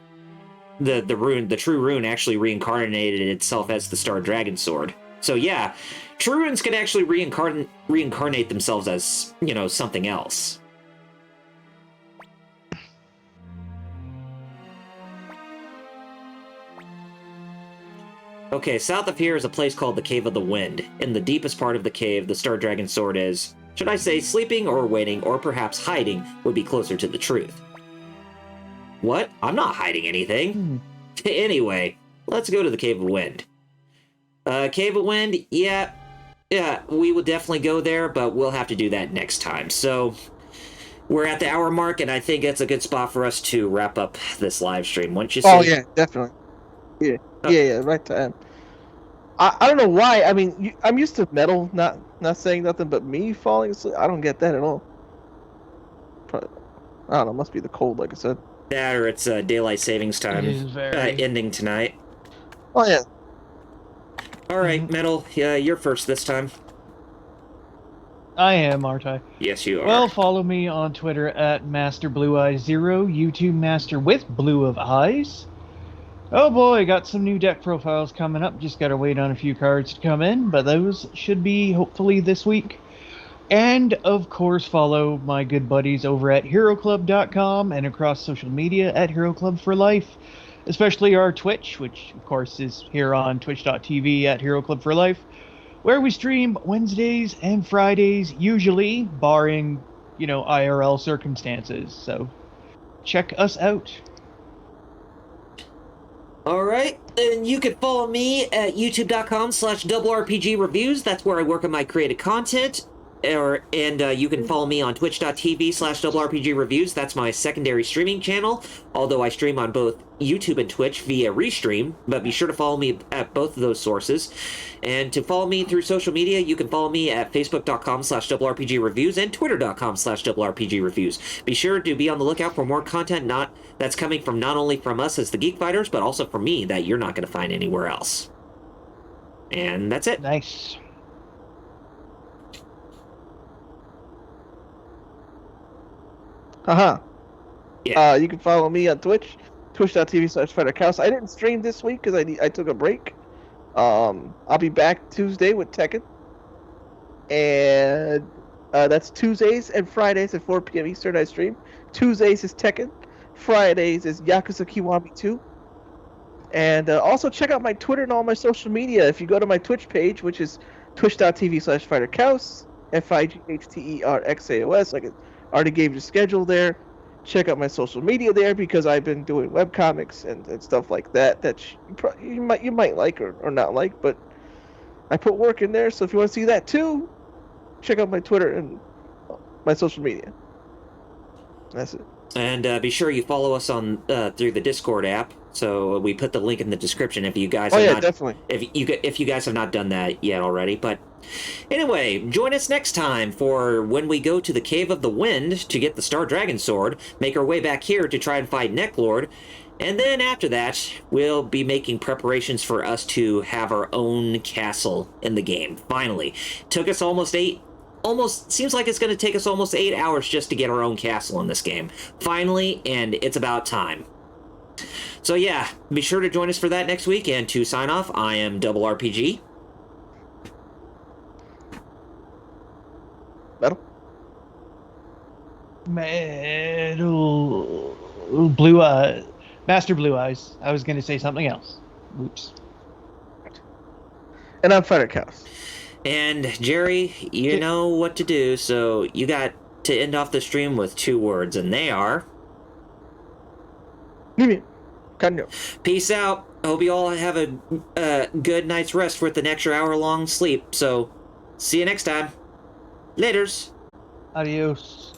the true rune actually reincarnated itself as the Star Dragon Sword. So yeah, true runes can actually reincarnate themselves as, something else. Okay, south of here is a place called the Cave of the Wind. In the deepest part of the cave, the Star Dragon Sword is, should I say, sleeping or waiting, or perhaps hiding would be closer to the truth. What? I'm not hiding anything. Anyway, let's go to the Cave of Wind. Cave of Wind, yeah, we will definitely go there, but we'll have to do that next time. So, we're at the hour mark, and I think it's a good spot for us to wrap up this live stream, wouldn't you say? Oh yeah, definitely. Yeah. Yeah, right time. I don't know why. I mean, I'm used to Metal not saying nothing, but me falling asleep, I don't get that at all. Probably, I don't know. Must be the cold, like I said. That or it's daylight savings time It is very... ending tonight. Oh yeah. All right, Metal, you're first this time. I am, aren't I? Yes, you are. Well, follow me on Twitter at MasterBlueEyes0, YouTube Master with Blue of Eyes. Oh boy, got some new deck profiles coming up. Just gotta wait on a few cards to come in, but those should be hopefully this week. And of course, follow my good buddies over at HeroClub.com and across social media at HeroClub for Life. Especially our Twitch, which of course is here on twitch.tv at HeroClub for Life, where we stream Wednesdays and Fridays, usually, barring, IRL circumstances. So check us out. All right, and you can follow me at youtube.com/doublerpgreviews. That's where I work on my creative content. And you can follow me on twitch.tv/doublerpgreviews. That's my secondary streaming channel, although I stream on both YouTube and Twitch via Restream, but be sure to follow me at both of those sources. And to follow me through social media, you can follow me at facebook.com/doublerpgreviews and twitter.com/doublerpgreviews. Be sure to be on the lookout for more content that's coming from not only from us as the Geek Fighters, but also from me that you're not going to find anywhere else. And that's it. Nice. Haha. Yeah. You can follow me on Twitch, twitch.tv/FighterCows. I didn't stream this week because I took a break. I'll be back Tuesday with Tekken. And that's Tuesdays and Fridays at 4 p.m. Eastern I stream. Tuesdays is Tekken. Fridays is Yakuza Kiwami 2. And also check out my Twitter and all my social media. If you go to my Twitch page, which is twitch.tv/FighterCows, FIGHTERXAOS, like I already gave you the schedule there. Check out my social media there because I've been doing webcomics and stuff like that you might like or not like, but I put work in there. So if you want to see that too, check out my Twitter and my social media. That's it. And be sure you follow us on through the Discord app. So we put the link in the description if you guys definitely. If you guys have not done that yet already. But anyway, join us next time for when we go to the Cave of the Wind to get the Star Dragon Sword, make our way back here to try and fight Necklord, and then after that, we'll be making preparations for us to have our own castle in the game. Finally. Took us seems like it's going to take us almost 8 hours just to get our own castle in this game. Finally, and it's about time. So yeah, be sure to join us for that next week, and to sign off, I am Double RPG. Metal? Metal... Master Blue Eyes. I was going to say something else. Oops. And I'm FighterCows. And Jerry, you know what to do, so you got to end off the stream with 2 words, and they are... Peace out. Hope you all have a good night's rest with an extra hour-long sleep. So, see you next time. Laters. Adios.